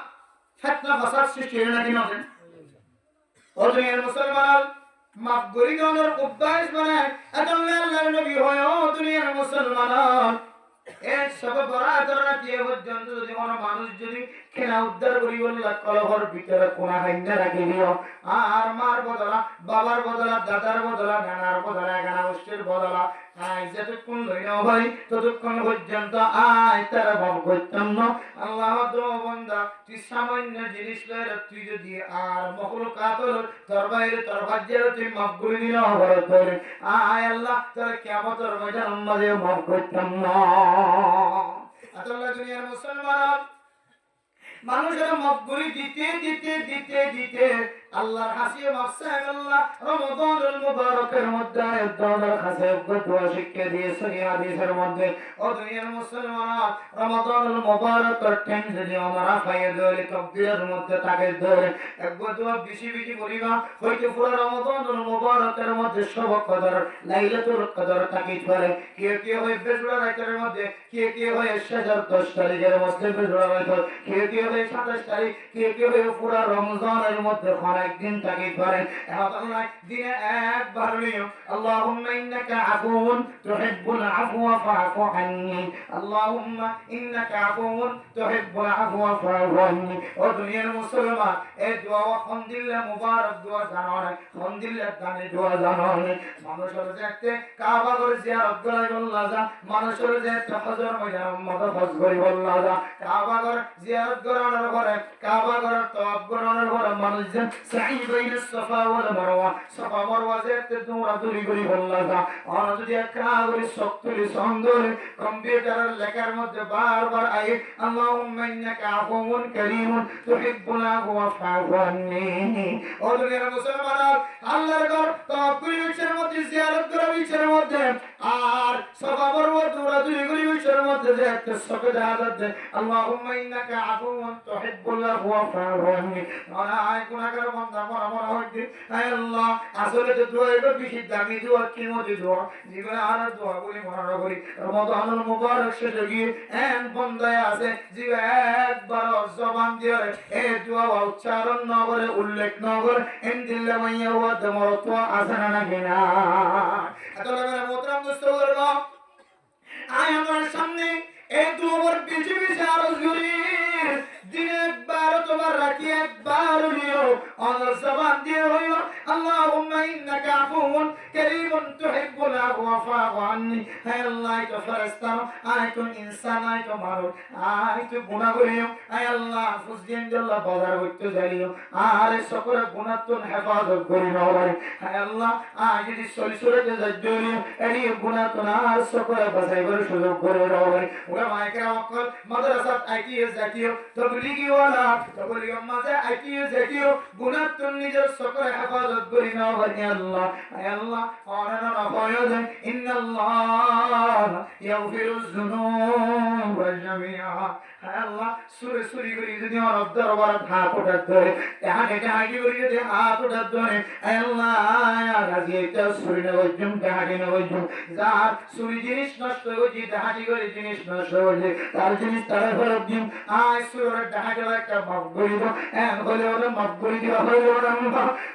ফিতনা ফাসাদ সৃষ্টি হয় না কিনা ও দুনিয়ার মুসলমান মাফ করে দেওয়ার অভ্যাস বানায় এখন আল্লাহর নবী হয় ও দুনিয়ার মুসলমান এর সব বরাদর দিয়ে পর্যন্ত যদি কোনো মানুষ যদি খেলা উদ্ধার করি বললা কলহর ভিতরে কোনা হাইনা রাখি দিও আর মার বদলা বাবার বদলা দাদার বদলা নানার বদলা গানা গোষ্ঠীর বদলা আয় যতক্ষণ লইনা ভাই ততক্ষণ পর্যন্ত আয় তারা ভাব করতাম না আল্লাহ দো বন্দা তুই সামান্য জিনিস লয়ে তুই যদি আর মখলুকাতর তোর বাইরে তোর ভাজ্যের তুই মাফ করে দিল হরে তোর আয় আল্লাহ তোর কিয়ামতের ময়দান মাঝে মাফ করতাম না আল্লাহ দুনিয়ার মুসলমান মানুষের মাফ করে দিতে দিতে দিতে দিতে আল্লাহর হাসিয়ে মাফসায় আল্লাহ রমাদানুল মুবারকের মধ্যে আয়াতের কাছে দোয়া শিক্ষা দিয়েছে এই হাদিসের মধ্যে ও দুনিয়ার মুসলমান রমাদানুল মুবারকের টাইম যদি আমরা পাইয়ে ধরে তাকবীরের মধ্যে তাকে ধরে একবার দোয়া বেশি বেশি করিবা হয়তো পুরো রমাদানুল মুবারকের মধ্যে সব কদর লাইলাতুল কদর তাকে ধরে কে হয় বেজুড়া রাতের মধ্যে কে হয় শাজার 10 তারিখের মধ্যে বেজুড়া রাত কে হয় 27 তারিখ কে হয় পুরো রমজানের মধ্যে খানা একদিন তাকিদ করেন আল্লাহ দিনে একবার নিও আল্লাহুম্মা ইন্নাকা আফুউন তুহিব্বুল আফওয়া ফাআফু আন্নি আল্লাহুম্মা ইন্নাকা আফুউন তুহিব্বুল আফওয়া ফাআফু আন্নি ও দুনিয়ার মুসলমান এই দোয়া আলহামদুলিল্লাহ মুবারক দোয়া জানো না আলহামদুলিল্লাহ দানে দোয়া জানো না মানুষের যেতে কাবা করে জিয়ারত করে বললা যা মানুষের যেতে হজর ময়দান মত হজ করে বললা যা কাবা করে জিয়ারত করানোর পরে কাবা করে তওয়াফ করানোর পরে মানুষ যে সাই বাইনা সাফা ওয়াল মারওয়া সাফা মারওয়া যেতে দৌড়াদৌড়ি করে বললা যা আর যদি একটা করে শক্তি সুন্দর কম্পিউটারের লেখার মধ্যে বারবার আই আল্লাহুম্মা ইন্নাকা আফুউন কারীমুন তুহিব্বুল আফওয়া ফাআফু আন্নি ও দুনিয়ার মুসলমান আল্লাহর ঘর তওয়াফ করে বিশের মধ্যে জিয়ারত করে বিশের মধ্যে আর সাফা মারওয়া দৌড়াদৌড়ি করে বিশের মধ্যে যে একটা সকেট আদাত আল্লাহুম্মা ইন্নাকা আফুউন তুহিব্বুল আফওয়া ফাআফু আন্নি আয় গুনাহগার বান্দা মরা হইতে আয় আল্লাহ আসলে যে দোয়া এটা বেশি দামি দোয়া কি মধ্যে দোয়া জীবনে আর দোয়া বলি মরা করি রমাদানুল মুবারক শেষে গিয়ে এন বন্দায় আছে যে একবার জবান দিয়ে এই দোয়া উচ্চারণ না করে উল্লেখ না করে এন দিল্লা মাইয়া ওয়া দমরত আছে না কিনা এত লাগে মোহতরম দোস্ত করব আয় আমার সামনে এই দোয়ার বেশি বেশি আরজ করি দিনে একবার তোমার রাখি একবার নিও অনর জবান দিয়ে হইও আল্লাহুম্মা ইন্নাকা আফুউন কারীমুন তুহিব্বুল আফওয়া ফাআফু আন্নি হে আল্লাহ তো ফেরেশতা আয় তো ইনসান আয় তো মানুষ আয় তো গুনাহ করিও আয় আল্লাহ ফুজদিন আল্লাহ বাজার হইতে যাইও আর সকল গুনাহ তো হেফাজত করি নাও হে আল্লাহ আয় যদি সলিসুরতে যাইও এডি গুনাহ তো আর সকল বাছাই করে সুযোগ করে নাও ওরা মাইকরা ওকল মাদ্রাসাত আইটিএস জাতীয় তবলিগি ওয়ালা তবলিগি মাঝে আইটিএস জাতীয় গুনাহ তো নিজের সকল হেফাজত করি নাও হে আল্লাহ হে আল্লাহ অনানা নফয়দে ইন্নাল্লাহ ইয়াগফিরুজ যুনুবা জামিআ হে আল্লাহ সুরে সুরি করি যদি রব দরবার হাত ওঠাত ধরে তাহাকে হাগি করি যদি হাত ওঠাত ধরে হে আল্লাহ রাজি এটা সুরি না ওজুম তাহাকে না ওজুম যার সুরি জিনিস নষ্ট হইছে তাহাকে করে জিনিস নষ্ট হইছে তার জিনিস তারে ফেরত দিম আয় সুরে তাহাকে একটা মাফ করি দাও এন বলে ওরে মাফ করি দিও হইলো না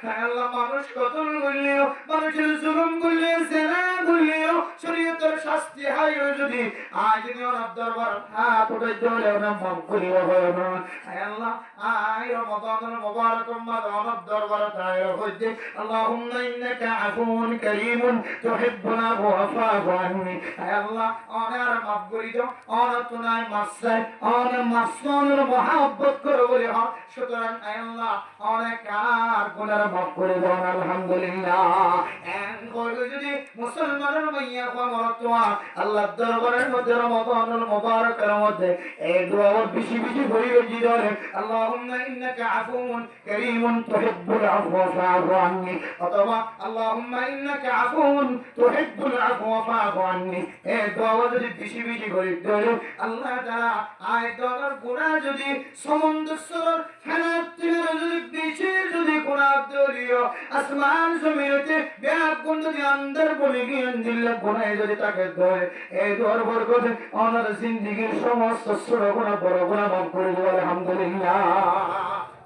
হে আল্লাহ মানুষ কতল কইলেও মানুষের জুলুম করলে জেনা করলেও শরীয়তের শাস্তি হয় যদি আজ যদি ওর দরবার হাত উঠে চলে ওরা মাফ করিব হয় না আল্লাহ আয় রমাদানুল মুবারক রমাদান দরবার দায় হইতে আল্লাহুম্মা ইন্নাকা আফুউন কারীমুন তুহিব্বুল আফওয়া ফাআফু আন্নি আল্লাহ ওনার মাফ করি দাও ওনা তুনাই মাসসাই ওনা মাসনুর মহব্বত করে বলে হ সুতরাং আল্লাহ অনেক আর গুনাহ মাফ করে দাও আলহামদুলিল্লাহ এন কইলো যদি মুসলমানের মাইয়া মরতোয়া আল্লাহর দরবারের মধ্যে রমাদানুল মুবারকের মধ্যে এই দোয়া বেশি বেশি পড়িবে জীবনে আল্লাহুম্মা ইন্নাকা আফুউন কারীমুন তুহিব্বুল আফওয়া ফাআফু আন্নি অথবা আল্লাহুম্মা ইন্নাকা আফুউন তুহিব্বুল আফওয়া ফাআফু আন্নি এই দোয়া যদি বেশি বেশি পড়িতে আল্লাহ তাআলা আয়াতের গুনাহ যদি সমুদ্রের ফেনাতের যদি বেশি যদি গুনাহ দিও আসমান জমিনে ব্যাপ কোন যদি अंदर বলে গিয়ে দিল্লা গুনাহ যদি তাকে ধরে এই দোয়ার বরকতে ওনার জিন্দেগীর সমস্ত ছোট গুনাহ বড় গুনাহ মাফ করে দিও আলহামদুলিল্লাহ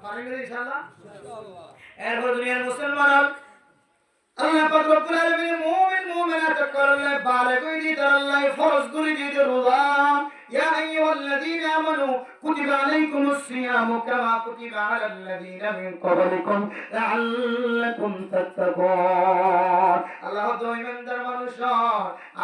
পারেন ইনশাআল্লাহ এরপর দুনিয়ার মুসলমান আল্লাহ পাক রব্বুল আলামিন মুমিন মুমিনাত করলে বারে কই দিতে আল্লাহ ফরজ করে দিতে রোজা ইয়া আইয়ুহাল্লাযীনা আমানু কুতিবা আলাইকুমুস সিয়ামু কামা কুতিবা আলাল লাযীনা মিন ক্বাবলিকুম লাআল্লাকুম তাত্তাকুন আল্লাহ তো ইমানদার মানুষ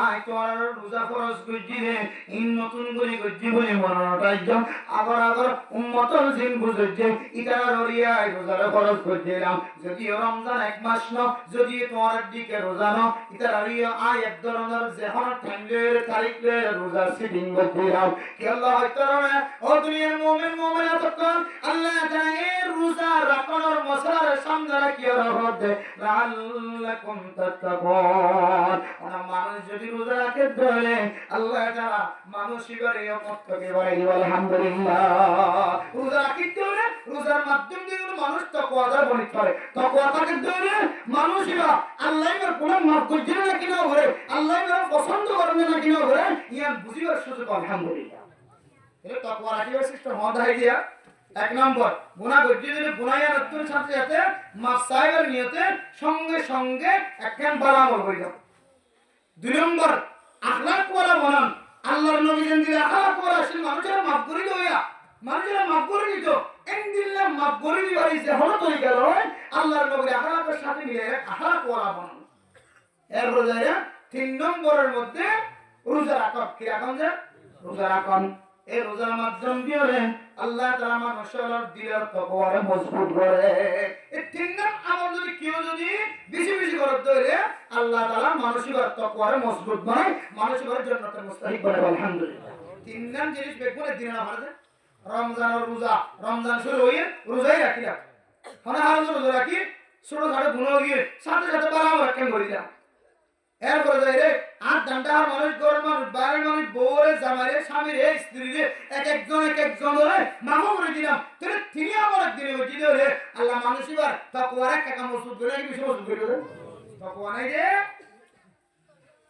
আয় তোর রোজা ফরজ করে দিলে ইন নতুন করে গজ্জি বলে মনটাই যাও আগর আগর উম্মতর জিন বুঝে ইতার ররিয়া রোজা ফরজ করে দিলাম যদি রমজান এক মাস ন যদি তোমার দিকে রোজা ন ইতার ররিয়া আয় এক ধরনের যেহন ঠান্ডের তারিখে রোজা সিটিং করে দিলাম কি আল্লাহ হইতরনে ও দুনিয়ার মুমিন মুমিনাত তখন আল্লাহ তাআলা এই রোজা রাখনোর মশলার সামনে রাখিয়া রাখতে লাআল্লাকুম তাত্তাকুন ওনা মানুষ যদি রোজা রাখে ধরে আল্লাহ তাআলা মানুষের মতকে বাড়াই দিবেন আলহামদুলিল্লাহ রোজা রাখতে ধরে রোজার মাধ্যমে দিয়ে মানুষ তাকওয়া দা বনি করে তাকওয়া থাকে ধরে মানুষরা আল্লাহর কোন মাফ করতে না কিনা করে আল্লাহর পছন্দ করবে না কিনা করে ইয়ান বুঝিবার সুযোগ আলহামদুলিল্লাহ এর তাকওয়া রাখিবার সিস্টেম হদাই দিয়া এক নম্বর গুনাহ করতে যদি গুনাহের নতুন সাথে সাথে মাফ সাহেবের নিয়তে সঙ্গে সঙ্গে একখান ভালো আমল হয়ে যাবে। দুই নম্বর আখলাক ওয়ালা বনান আল্লাহর নবী যেন দিলে আখলাক ওয়ালা আসলে মানুষের মাফ করে দেওয়া মানুষের মাফ করে দিত একদিল্লা মাফ করে দিবার যে হলো তরিকা নয় আল্লাহর নবীর আখলাকের সাথে মিলে আখলাক ওয়ালা বনান। এরপরে যায় 3 নম্বরের মধ্যে রোজা রাখা। কি রাখুন যে রোজা রাখুন। এই রোজার মাধ্যম দিয়ে আল্লাহ তাআলা মানুষের দিলের তাকওয়ারে মজবুত করে। এই 3 নাম আমল যদি কেউ যদি বেশি বেশি করে ধরে আল্লাহ তাআলা মানুষের তাকওয়ারে মজবুত বানায়, মানুষের জান্নাতে মুস্তাহিক বানায়। আলহামদুলিল্লাহ। 3 নাম জিনিস বেগুনে দিন না ভালো রমজানের রোজা রমজান শুরু হয়ে রোজাই রাখি না মানে হারানো রোজা রাখি ছোট ছোট গুণ গিয়ে সাথে সাথে বাড়াবো রাখেন করি না। এরপরে যাই রে 8 ঘন্টা মানুষ গরম মানুষ বাইরে মানুষ বউরে জামাইরে স্বামীরে স্ত্রীরে এক একজন ধরে মামু করে দিলাম তাহলে তিনি আমার একদিনে বলছি রে আল্লাহ মানুষ এবার তাকওয়ার একটা মজবুত করে কি বেশি মজবুত করে তাকওয়া নাই যে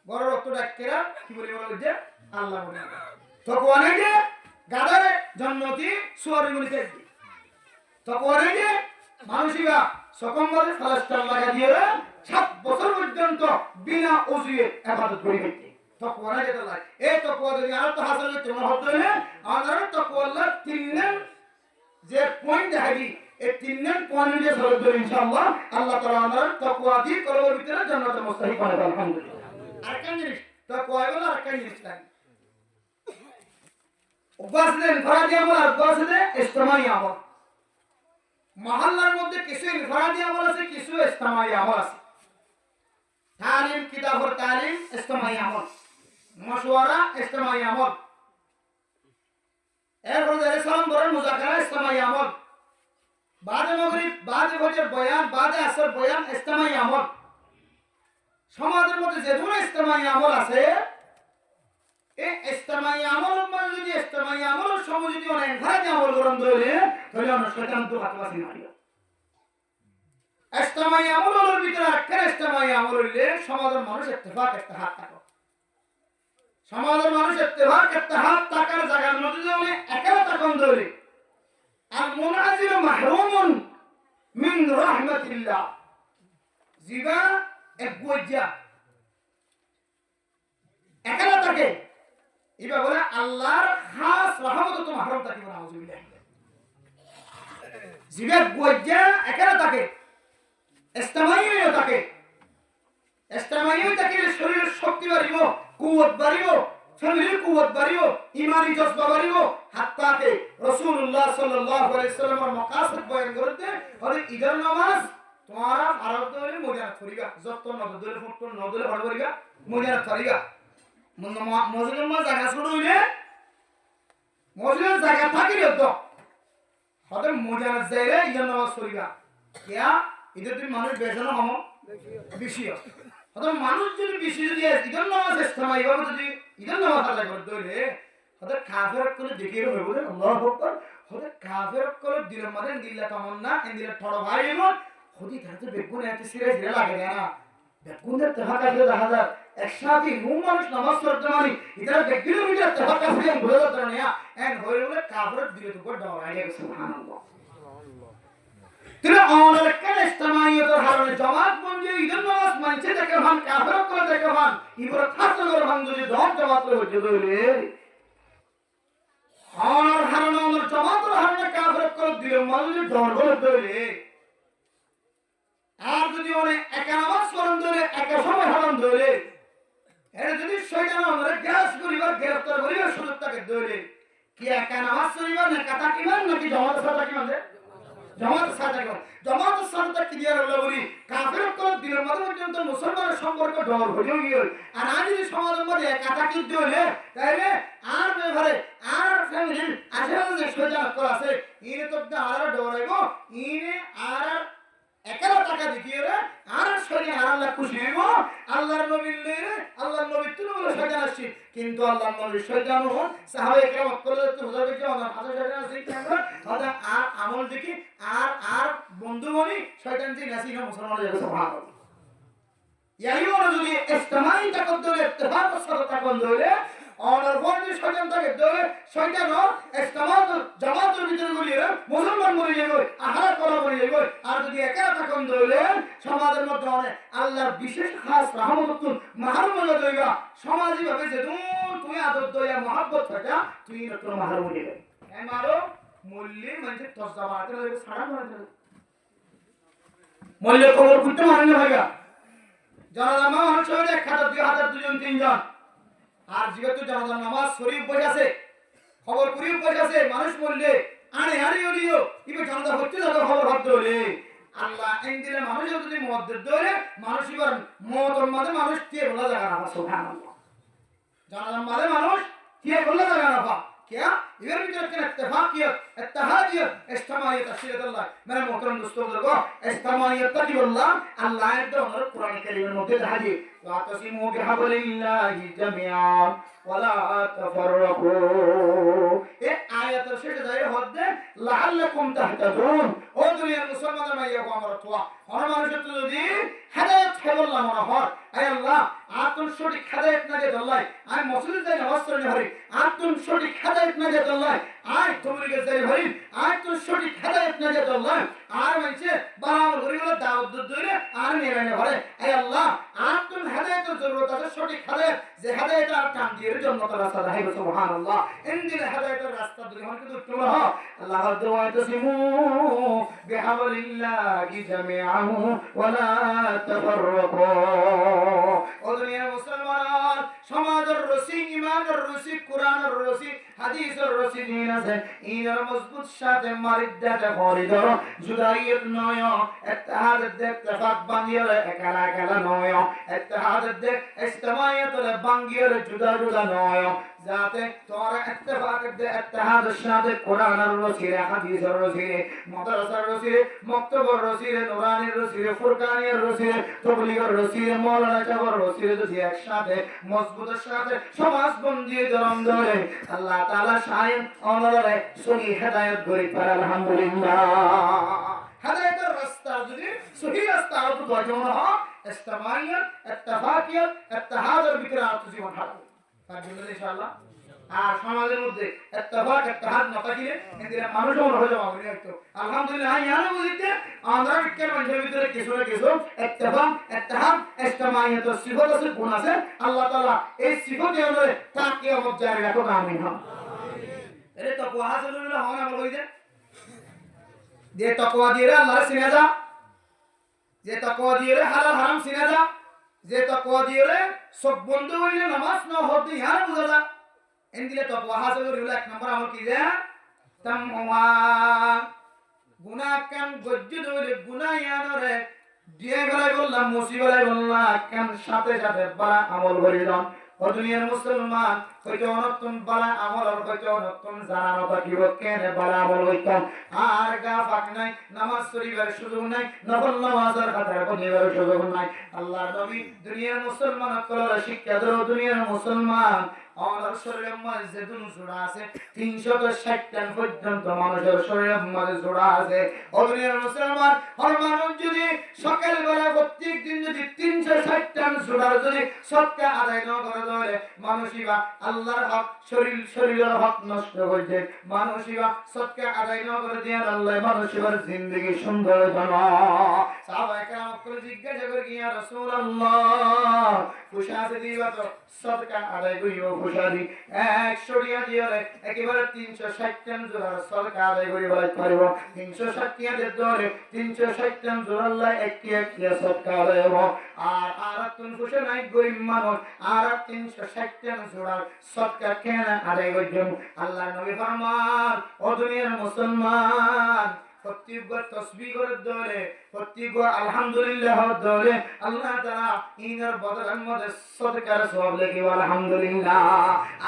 বড় রক্ত ডাক্কেরা কি বলি বলে যে আল্লাহ বলে তাকওয়া নাই যে গাদারে জান্নাতি সুয়ারি বলিতে তাকওয়া নাই যে মানুষিবা সকমভাবে ফালাস্টার লাগা দিয়ে 7 বছর পর্যন্ত বিনা ওযুয়ে ইবাদত করে গেছে। তাকওয়া না যেটা লাগে এই তাকওয়া যদি আর তো হাসিল করতে না হতো না আমাদের তাকওয়া আল্লাহ 3 নাম যে পয়েন্ট দেখাবি এই 3 নাম পয়েন্ট দিয়ে সরল করে ইনশাআল্লাহ আল্লাহ তাআলা আমাদের তাকওয়া দিয়ে কলবের ভিতরে জান্নাতে মুস্তাহিক বানাবে। আলহামদুলিল্লাহ। আরেকটা জিনিস তাকওয়া হলো আরেকটা জিনিস লাগে ওয়াসলেন ফরাদি আমল আর ওয়াসলে ইজতিমাই আমল। মহল্লার মধ্যে কিছু ইনফরাদি আমল আছে কিছু ইজতিমাই আমল আছে। তালিম কিতাবুর তালিম ইজতিমাই আমল মাশওয়ারা ইজতিমাই আমল এরপর সালাম বরার মুযাকারা ইজতিমাই আমল বাদে মাগরিব বাদে ফজর বয়ান বাদে আসর বয়ান ইজতিমাই আমল। সমাজের মধ্যে যে ধরনের ইজতিমাই আমল আছে এই ইজতিমাই আমল মানে যদি ইজতিমাই আমলের সময় যদি অনেক ইনফরাদি আমল গ্রহণ করে তাহলে আমরা শয়তান তো হাত বাসি মারি। ইজতিমাই আমলের ভিতরে একটা ইজতিমাই আমল হইলে সমাজের মানুষ ইত্তেফাক একটা হাত থাকে সমাজের মানুষ ইত্তেফাক একটা হাত থাকার জায়গার মধ্যে যদি একেলা থাকুন ধরে আর মুনাজির মাহরুমুন মিন রাহমাতিল্লাহ জিবা এক গোজা একেলা থাকে এবা বলে আল্লাহর খাস রহমত তো মাহরুম থাকিব না আউযুবিল্লাহ। জিবা গোজা একেলা থাকে ইজতিমাইও থাকে ইজতিমাইও থাকে শরীরের শক্তি বাড়িব কুওয়াত বাড়িব শরীরের কুওয়াত বাড়িব ঈমানি জজবা বাড়িব হাত্তাকে রাসূলুল্লাহ সাল্লাল্লাহু আলাইহি সাল্লামের মাকাসিদ বয়ান করতে আর ঈদের নামাজ তোমারা ভারত ধরে মজাত করিবা যত নদলে ফুটন নদলে পড় করিবা মজাত করিবা মজলুমা জায়গা শুরু হইলে মজলুম জায়গা থাকিলে তো হতে মজাত যাইলে ঈদের নামাজ করিবা কিয়া ঈদের দিন মানুষ বেশনা হম বেশি হতে মানুষ যদি বেশি যদি ঈদের নামাজ ইজতিমাই ভাবে যদি ঈদের নামাজ আদায় করে দইলে হতে কাফের করে দেখিয়ে হবে বলে আল্লাহু আকবার হতে কাফের করে দিলের মধ্যে দিল্লা তামান্না দিলের ঠড় ভাই এমন হদি তাতে বেগুন এত সিরিয়াস রে লাগে না বেগুনের তেহাকা দিয়ে দেখা যায় একসাথে নু মানুষ নামাজ পড়তে মানে ইদার কিলোমিটার তেহাকা দিয়ে ঘুরে যেতে না এন্ড হয়ে বলে কাফের দিলে তো করে দাও আইয়া সুবহানাল্লাহ। তিরা অনর কেন ইজতিমাইয়তের হারনে জামাত বন্ধে ঈদের নামাজ মানছে দেখে ভান কাফের করে দেখে ভান ইবরা থাকতে করে ভান যদি দম জামাত করে হচ্ছে দইলে অনর হারনে অনর জামাতের হারনে কাফের করে দিলে মানুষ ডর করে দইলে আর যদি অনেক একা নামাজ পড়ন দইলে একা সময় হারাম দইলে এর যদি শয়তান আমাদের গ্যাস করিবার গ্রেফতার করিবার সুযোগ থাকে দইলে কি একা নামাজ পড়িবার না কথা কিমান নাকি জামাতের সাথে কিমান জামাতের সাথে জামাতের সাথে ক্লিয়ার হলো বলি কাফের কোন দিনের মধ্যে পর্যন্ত মুসলমানের সম্পর্ক ডর হয়ে গিয়ে আর আজ যদি সমাজের মধ্যে কথা কি দিলে তাইলে আর ব্যাপারে আর ফ্যামিলি আশেপাশে শয়তান করা আছে ইনে তো আর ডরাইবো ইনে আর একেলা টাকা দেখিয়ে রে আর শরীরে আল্লাহ খুশি হইব আল্লাহর নবীর লইরে আল্লাহর নবীর তুলে বলে শয়তান আসছে কিন্তু আল্লাহর নবীর শয়তান ও সাহাবায়ে কেরাম করলে তো হুজুর কে আমার হাজার শয়তান আছে কেন হযা আর আমল দেখি আর বন্ধু বনি শয়তান যে নাসি না মুসলমান হয়ে সুবহানাল্লাহ ইয়াইও যদি ইজতিমাই তাকদ্দুর ইত্তেফাক সাথে তাকদ্দুরে অনার পর যদি শয়তান থাকে ধরে শয়তান জামাতের ভিতরে গলিয়ে মুসলমান মরে যাবে আহার করা মরে যাবে আর যদি একা থাকুন ধরলে সমাজের মধ্যে অনেক আল্লাহর বিশেষ খাস রহমতুল মাহরুমা দইবা সমাজই ভাবে যে তুই আদর দইয়া মহব্বত থাকা তুই তোর মাহরুম দিবে হ্যাঁ মারো মূল্যে মানে তসদা বানাতে হবে সারা বানাতে হবে মূল্য খবর করতে মানলে হইবা জানাজা মানুষ হয়ে 1000 2000 দুজন তিনজন আর যেহেতু জানাজা নামাজ শরীফ বসে আছে খবর করিও বসে আছে মানুষ বললে আরে ওলিও ইবে জানাজা হচ্ছে যাবে খবর হতে হলে আল্লাহ আইন দিলে মানুষ যদি মদ্দের ধরে মানুষ এবার মতর মাঝে মানুষ কে বলা জায়গা না সুবহানাল্লাহ জানাজার মাঝে মানুষ কে বলা জায়গা না क्या इधर भी करते हैं इत्तेफाकियत इत्तेहादियत इज्तिमाइयत अशीरतल्लाह मेरे मोहतरम दोस्तों बुजुर्गों इज्तिमाइयत की वल्लाह अल्लाह ने तो हमारे कुरान करीम में मौजूद है जी वातसिमू बिहब्लिल्लाहि जमीआन वला तफररकू ये आयत शेष जाहिर होते लअल्लकुम तहतदून ओ दुनिया मुसलमान में ये আমার তোয়া আর মানুষের যদি হেদায়েত হেবল্লাহ মনে হয় আয় আল্লাহ আতুন সঠিক হেদায়েত না দিয়ে আল্লাহ আয় মসজিদে যাই নামাজ পড়তে পারি আতুন সঠিক হেদায়েত না দিয়ে আল্লাহ আয় তোমাকে যাই পারি আয় তো সঠিক হেদায়েত না দিয়ে আল্লাহ আর মানছে বারাম গরিবলা দাওয়াত দিলে আর নেবে না পারে আয় আল্লাহ আতুন হেদায়েতের জরুরত আছে সঠিক হেদায়েত যে হেদায়েত আর কাম দিয়ে জন্নতের রাস্তা দেখাইবে সুবহানাল্লাহ ইনদিল হেদায়েতের রাস্তা ধরে হন কিন্তু তোমরা আল্লাহ দোয়া তসিমু বিহাবলিল্লাহি জামিআন ওয়ালা তাফাররাকু ও দুনিয়ার মুসলমান সমাজের রশি ঈমানের রশি কোরআনের রশি হাদিসের রশি দিন আছে ইনার মজবুত সাথে মারিদাতে ফরিদর জুদাইয়ত নয় ইত্তেহাদ ইত্তেফাক বাঙ্গিয়ে একালা একালা নয় ইত্তেহাদ ইজতিমাইয়ত বাঙ্গিয়ে জুদা জুদা নয় যাতে তোরা ইত্তেফাক ইত্তেহাদের সাথে কোরআনের রশি হাদিসের রশি মাদ্রাসার রশি মক্তবের রশি নুরানির রশি ফুরকানের রশি তবলিগের রশি মাওলানা সাহেবের রশি যদি একসাথে মজবুতের সাথে সমাজ বন্ধী ধরন ধরে আল্লাহ তাআলা শায়ন অনরে সহি হেদায়েত করি পার আলহামদুলিল্লাহ হেদায়েতের রাস্তা যদি সহি রাস্তা তো বজমন হয় ইস্তেমাইয়ত ইত্তেফাকিয়ত ইত্তেহাদের ভিতরে আর জীবন থাকবে পারবেন ইনশাআল্লাহ আর সমাজের মধ্যে ইত্তেফাক ইত্তেহাদ না থাকিলে এদিকে মানুষ মনে হয়ে যাবে হয়তো আলহামদুলিল্লাহ ইয়ানো বুঝিতে আমরা বিজ্ঞান মানুষের ভিতরে কিছু না কিছু ইত্তেফাক ইত্তেহাদ ইজতিমাইয়ত সিফাত আছে গুণ আছে আল্লাহ তাআলা এই সিফাত অনুযায়ী তা কিয়ামত জারি রাখো আমিন আমিন এরে তাকওয়া হাসিল হলে হয় না বলই যে তাকওয়া দিয়ে আল্লাহর চিনা যা যে তাকওয়া দিয়ে হালাল হারাম চিনা যা যে তাকওয়া দিয়ে সব বন্ধ হইলে নামাজ না হতে ইয়ানো বুঝা যা এন্দিলে তাকওয়া হাসিল হলে এক নম্বর আমল কি যে তামওয়া গুনাহ কাম গজ্জুদ হইলে গুনাহ ইয়ানরে দিয়ে গলাই বললাম মুসিবলাই বললাম কাম সাথে সাথে বড় আমল করিলাম ও দুনিয়ার মুসলমান হয়তো নতুন বড় আমল আর হয়তো নতুন জানানো থাকিব কেন বড় আমল হইতাম আর গা ফাক নাই নামাজ পড়িবার সুযোগ নাই নফল নামাজের কথা পড়িবার সুযোগ নাই আল্লাহর নবী দুনিয়ার মুসলমান কলর শিক্ষা দাও দুনিয়ার মুসলমান আমার শরীরের মধ্যে দুন জোড়া আছে 360 টান পর্যন্ত মানুষের শরীরের মধ্যে জোড়া আছে ও দুনিয়ার মুসলমান আর মানুষ যদি সকাল বেলা প্রত্যেক দিন যদি 360 টান জোড়ার যদি সদকা আদায় না করে দেয় মানুষইবা আল্লাহর হক শরীরের হক নষ্ট করছে মানুষইবা সদকা আদায় না করে দিয়ে আল্লাহ মানুষের জিন্দেগি সুন্দর বানা সাহাবায়ে কেরাম করে জিজ্ঞাসা করে ইয়া রাসূলুল্লাহ খুশাতে দিবা তো সদকা আদায় করিও খুশাদি 100 টাকা দিয়ে একেবারে 360 টান জোড়ার সদকা আদায় করি বলে পারিব 360 টাকা দিয়ে ধরে 360 টান জোড়া আল্লাহ একটি সদকা আদায় হবে আর তুন খুশে নাই গরিব মানুষ আর 360 টান জোড়ার সদকা কেন আদায় করবেন আল্লাহ নবী ফরমান ও দুনিয়ার মুসলমান প্রত্যেকবার তাসবিহ করে দলে প্রত্যেকবার আলহামদুলিল্লাহ দলে আল্লাহ তাআলা ইনার বদলের মধ্যে সদকার সওয়াব লেখে আলহামদুলিল্লাহ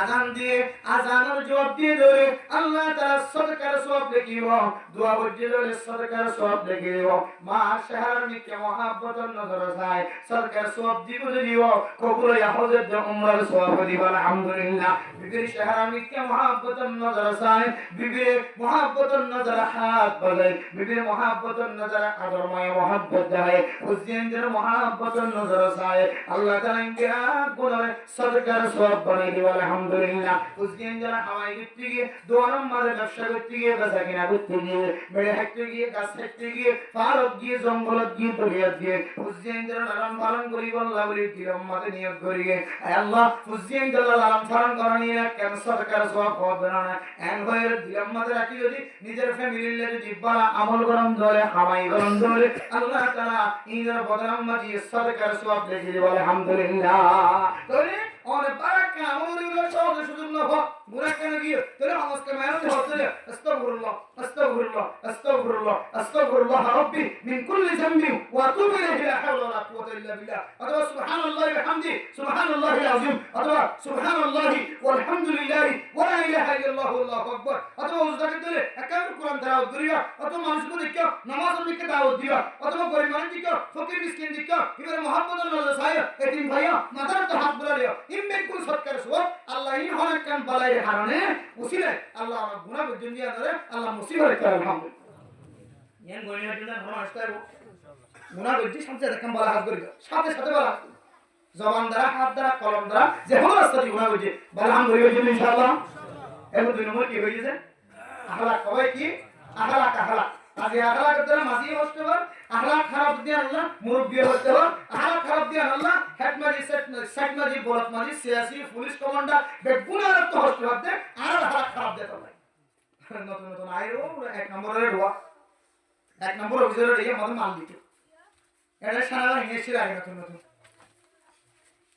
আযান দিয়ে আযানের জবাব দিয়ে দলে আল্লাহ তাআলা সদকার সওয়াব লেখিব দোয়া বজে দলে সদকার সওয়াব লেখিব মা শাহর মিকে মহব্বতের নজর যায় সদকার সওয়াব দিব দিব কবুল হজরত উমরার সওয়াব দিব আলহামদুলিল্লাহ বিবির শাহর মিকে মহব্বতের নজর যায় বিবির মহব্বতের নজর হাত করে বিবির মহাব্বতের নজরে আদরময় মহাব্বত দেয় হুসেনের মহাব্বতের নজরে চায় আল্লাহ তাআলা ইনকিরা করে সদকার সওয়াব বানাই দিবে আলহামদুলিল্লাহ হুসেন যারা হাওয়াই করতে গিয়ে দোয়ারাম মারে ব্যবসা করতে গিয়ে বেচা কিনা করতে গিয়ে বেড়ে হাঁটতে গিয়ে গাছ হাঁটতে গিয়ে পাহাড়ত গিয়ে জঙ্গলত গিয়ে দরিয়াত গিয়ে হুসেন যারা লালন পালন করি আল্লাহ বলি তিরম্মাতে নিয়োগ করিয়ে আল্লাহ হুসেন যারা লালন পালন করা নিয়ে কেন সদকার সওয়াব হবে না এন হয়ে তিরম্মাতে রাখি যদি নিজের ফ্যামিলির লাগে জিব্বালা আমল গরম ধরে হাওয়াই গরম ধরে আল্লাহ তাআলা ইনার বদনাম মাঝি সদকার সওয়াব লিখে দিবে আলহামদুলিল্লাহ তাহলে অনেক বারাকা আমলগুলো সহজ সুযোগ না হয় গুনাহ কেন গিয়ে তাহলে আমাকে মেহনত হচ্ছে আস্তাগফিরুল্লাহ আস্তাগফিরুল্লাহ আস্তাগফিরুল্লাহ আস্তাগফিরুল্লাহ রাব্বি মিন কুল্লি যামবি ওয়া আতুবু ইলাইহি লা হাওলা ওয়ালা কুওয়াতা ইল্লা বিল্লাহ অথবা সুবহানাল্লাহি ওয়া বিহামদি সুবহানাল্লাহিল আযীম অথবা সুবহানাল্লাহি ওয়াল হামদুলিল্লাহি ওয়া লা ইলাহা ইল্লাল্লাহু আল্লাহু আকবার অথবা উজদাকে দিলে একান্ত কোরআন তেলাওয়াত করিয়া অথবা মানুষকে দেখিয়া নামাজ পড়তে দাওয়াত দিবা অথবা গরীব মানুষ দিকে ফকির মিসকিন দিকে ইবারে মুহাব্বতের নজর ছায়া এতিম ভাইয়া মাথার তো হাত বুলালিয়া ইমবেন কোন সৎকার সওয়াব আল্লাহ ইন হনাক কান বালাই হারানে উসিলে আল্লাহ আমার গুনাহ বর্জন দিয়া ধরে আল্লাহ মুসিবত করে আলহামদুলিল্লাহ ইয়ান গনিয়া দিনা ধর্ম আসতায় গুনাহ বর্জি সাথে কান বালা হাত করি সাথে সাথে বালা জবান দ্বারা হাত দ্বারা কলম দ্বারা যে কোনো রাস্তা দিয়ে গুনাহ বর্জি আলহামদুলিল্লাহ ইনশাআল্লাহ এর দুই নম্বর কি হইছে আখলাক কয় কি আখলাক আগে আখলাক দ্বারা মাঝি হতে হবে আখলাক খারাপ দিয়ে আল্লাহ মুরব্বি হতে হবে আখলাক খারাপ দিয়ে আল্লাহ হেডমাজি সেটমাজি বলতমাজি সিয়াসি পুলিশ কমান্ডার বেগুনার তো হতে হবে আর আখলাক খারাপ দিয়ে তো ভাই নতুন নতুন আইরো এক নম্বরের রোয়া এক নম্বর অভিযোগের দিয়ে মত মাল দিত এটা সেনাবাহিনী ছিল আগে নতুন নতুন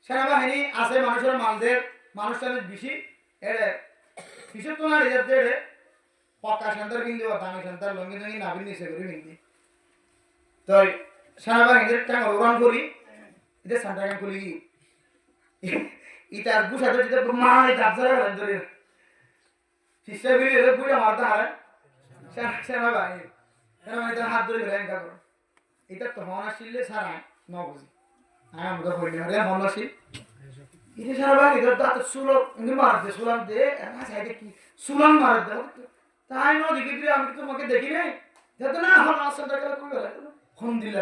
সেনাবাহিনী আছে মানুষের মালদের মানুষের বেশি এর কিছু তো না রিজার্ভ দেড়ে পক্কা সেন্টার কিনতে বা দামি সেন্টার লঙ্গি জঙ্গি নাবিন নিচে করে কিনতে তো সেনাবাহিনীর টাকা উড়ান করি এটা সেন্টার কান খুলি ইটার গুছাতে যেতে মা যাবজারা গেলেন ধরে শিষ্যা বেরিয়ে এলে পুরো মারতে হারে সেনাবাহিনী হাত ধরে গেলেন কা করো এটা তো হন আসলে সারায় ন বুঝি আমরা করি না মন আসি এটা সেনাবাহিনী দাঁত সুলো মারতে সুলাম দে সাইডে কি সুলাম মার দে তাই ন দেখি তুই আমি তোমাকে দেখি নাই যাতে না হন আসলে কই গেল ফোন দিলে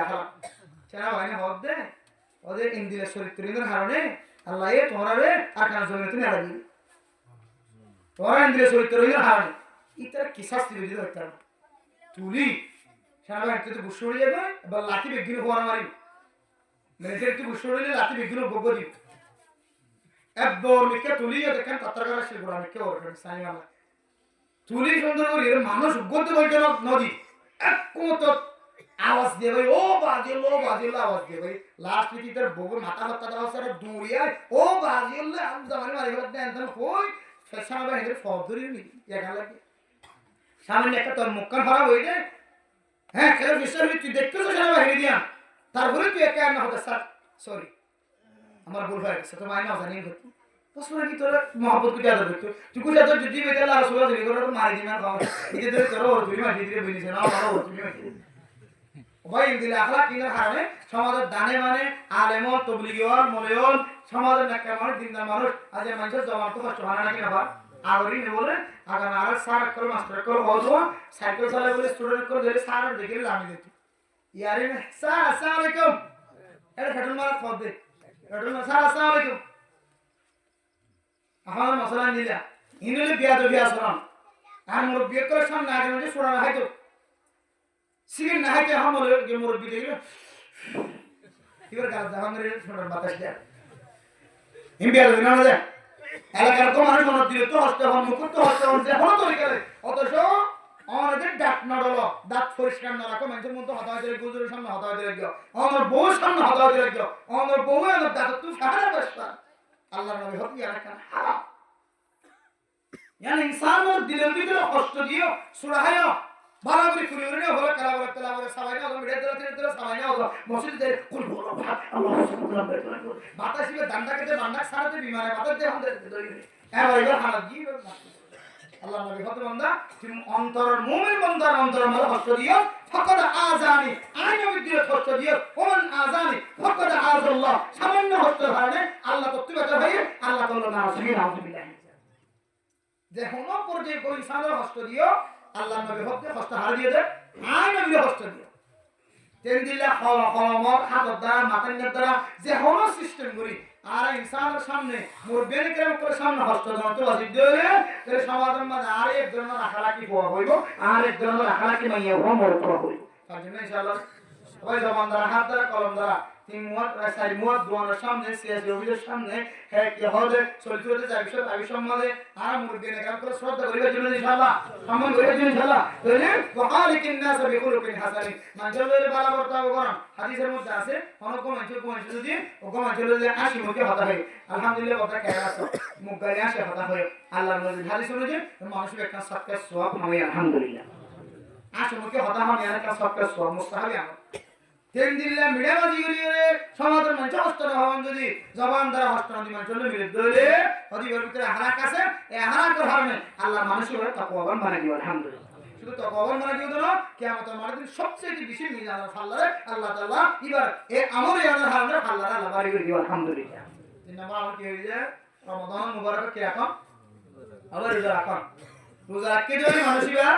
হালা সেনাবাহিনী হদ দে ওদের ইন্দিরা চরিত্রের কারণে আল্লাহ তোমরা রে আখানা জমি তুমি আড়াই দিবি তোমরা ইন্দিরা চরিত্রের কারণে ইতারা কি শাস্তি দিতে হইতে পারবে তুলি সেনাবাহিনী তো গুসড় হয়ে যাবে এবার লাঠি বিঘ্ন হওয়ার মারি মেয়েদের একটু গুসড় হইলে লাঠি বিঘ্ন বগ্য দিব একদম মিকে তুলি দেখেন কত্তরকার সে গোড়া মিকে ওরকম সাই মালা তুলি সুন্দর করে মানুষ উগ্গতে বলছে নদী এক মতো আওয়াজ দিয়ে ভাই ও বাজিল আওয়াজ দিয়ে ভাই লাস্ট মিটি তার বগুর মাথা হত্যা দেওয়া সারা দৌড়িয়ায় ও বাজিল আমি জামানি মারি গেল দেন তখন কই ফেসানা বাহিনীর ফব ধরিয়ে নি একা লাগে সামনে একটা তোর মুখখান খারাপ হয়ে যায় হ্যাঁ খেলে বিশ্বাস তুই দেখতেছো সেনা বাহিনী দিয়া তারপরে তুই একা না হতে স্যার সরি আমার ভুল হয়ে গেছে তো মাইনা জানি করতে পছন্দ কি তোর মহব্বত কুটি আদর করতে তুই কুটি আদর যদি বেতে আল্লাহ রাসূলুল্লাহ জড়ি করে মারি দিনা খাও এতে ধরে তোর ওর তুমি মাটি দিয়ে বলিস না আমার ওর তুমি মাটি ভাই দিলে আখলাক কিনার কারণে সমাজের দানে মানে আলেম তবলিগীওয়াল মলেওয়াল সমাজের নেককার মানুষ দিনদার মানুষ আজ মানুষের জমা তো কষ্ট হয় না কি না বা আগরি নে বলে আগান আর স্যার করে মাস্টার করে হতো সাইকেল চালায় বলে স্টুডেন্ট করে ধরে স্যার দেখে লামি দিত ইয়ারে স্যার আসসালামু আলাইকুম এটা ফেটল মারা ফদ দে ফেটল স্যার আসসালামু আলাইকুম আমার মশলা নিলা ইনলে বিয়া শোনান আর মোর বিয়ে করে সামনে আগে মানে শোনা হয়তো সিগেন না হাইতে হামলে গে মোর বিয়ে দিল এবার গাছ জাহাঙ্গীর শোনার বাতাস দেয় ইন্ডিয়া না না এলাকার তো মানুষ মনে দিল তো হস্তে হন মুখ তো হস্তে হন যে হন তো লিখে অথচ আমাদের ডাক নড়ল দাঁত পরিষ্কার না রাখো মানুষের মধ্যে হতা হয়ে দিলে গুজুরের সামনে হতা হয়ে দিলে আমার বউর সামনে হতা হয়ে দিলে আমার বউ আমার দাঁত তুই সাহায্য করছিস আল্লাহর নবী হতি এলাকার হারাম يعني इंसान और दिलों की जो कष्ट दियो सुराहायो बाराबरी फुलियोने होला कलावरा तलावरा सबाइना होला मिडे तेरा सबाइना होला मस्जिद दे कुल बोलो भात अल्लाह सुब्हान अल्लाह बातासी में डंडा के डंडा साराते बीमार है बात दे हम दे এবার এবার খারাপ কি আল্লাহ নবী হতে বান্দা তুমি অন্তর মুমিন বান্দার অন্তর মধ্যে কষ্ট দিও ফকদ আজানি আই নবী দিও কষ্ট দিও ওমান আজানি ফকদ আজাল্লাহ সামান্য কষ্ট কারণে আল্লাহ তত্ত্বগত হয়ে আল্লাহ বলল না সুবহানাল্লাহ যে হনো পর্যায়ে কোন ইনসানের কষ্ট দিও আল্লাহ নবী হককে কষ্ট হার দিয়ে দেয় আর নবীর কষ্ট দিয়ে তেন দিলে হলমত হাতর দ্বারা মাথার দ্বারা যে হল সিস্টেম করি আর ইনসানের সামনে মুরব্বিয়ানি কেরাম করে সামনে হস্ত যন্ত্র বাজি দিলে তাহলে সমাজের মাঝে আর এক ধরনের রাখারাখি হওয়া হইব আর এক ধরনের রাখারাখি মাইয়া হওয়া মরে করা হইব তার জন্য ইনশাআল্লাহ সবাই জবান দ্বারা হাত দ্বারা কলম দ্বারা তিন মুয়াত সাইড মুয়াত দোয়ানের সামনে সিয়াসি অফিসের সামনে হ্যাঁ কি হবে চলতে চলতে যাবি সব আবি সম্মানে আর মুরব্বিয়ানি কেরাম করে শ্রদ্ধা করিবার জন্য ইনশাআল্লাহ সম্মান করিবার জন্য ইনশাআল্লাহ তাহলে ওয়াকালিকিন নাস বিকুলুকিন হাসানিন মানুষের বালা বর্তাব করেন হাদিসের মধ্যে আছে অনেক মানুষ যদি ওকে মানুষের যদি আসি মুখে হতা হয় আলহামদুলিল্লাহ কথা কেন আছে মুখ গায়ে আসে হতা হয় আল্লাহর নবী হাদিস অনুযায়ী মানুষের একটা সৎকার সওয়াব হয় আলহামদুলিল্লাহ আসি মুখে হতা হয় একটা সৎকার সওয়াব মুস্তাহাবি আমল তেন দিল্লা মিডিয়া বাজি গলিয়ে সমাজের মানুষ হস্তন হওয়ান যদি জবান দ্বারা হস্তন দি মানুষ মিলে দলে অধিকার ভিতরে হারাক আছে এই হারাকের কারণে আল্লাহ মানুষের তাকওয়াবান বানাই দিবেন আলহামদুলিল্লাহ শুধু তাকওয়াবান বানাই দিবেন না কিয়ামতের মাঠে সবচেয়ে বেশি মিজানের ফাল্লারে আল্লাহ তাআলা এবার এই আমল ইয়ানের হারানে ফাল্লারে আল্লাহ বাড়ি করে দিবেন আলহামদুলিল্লাহ তিন নম্বর আমল কি হয়ে যায় রমাদান মুবারক কি রাখুন আবার রোজা রাখুন রোজা রাখতে যদি মানুষিবা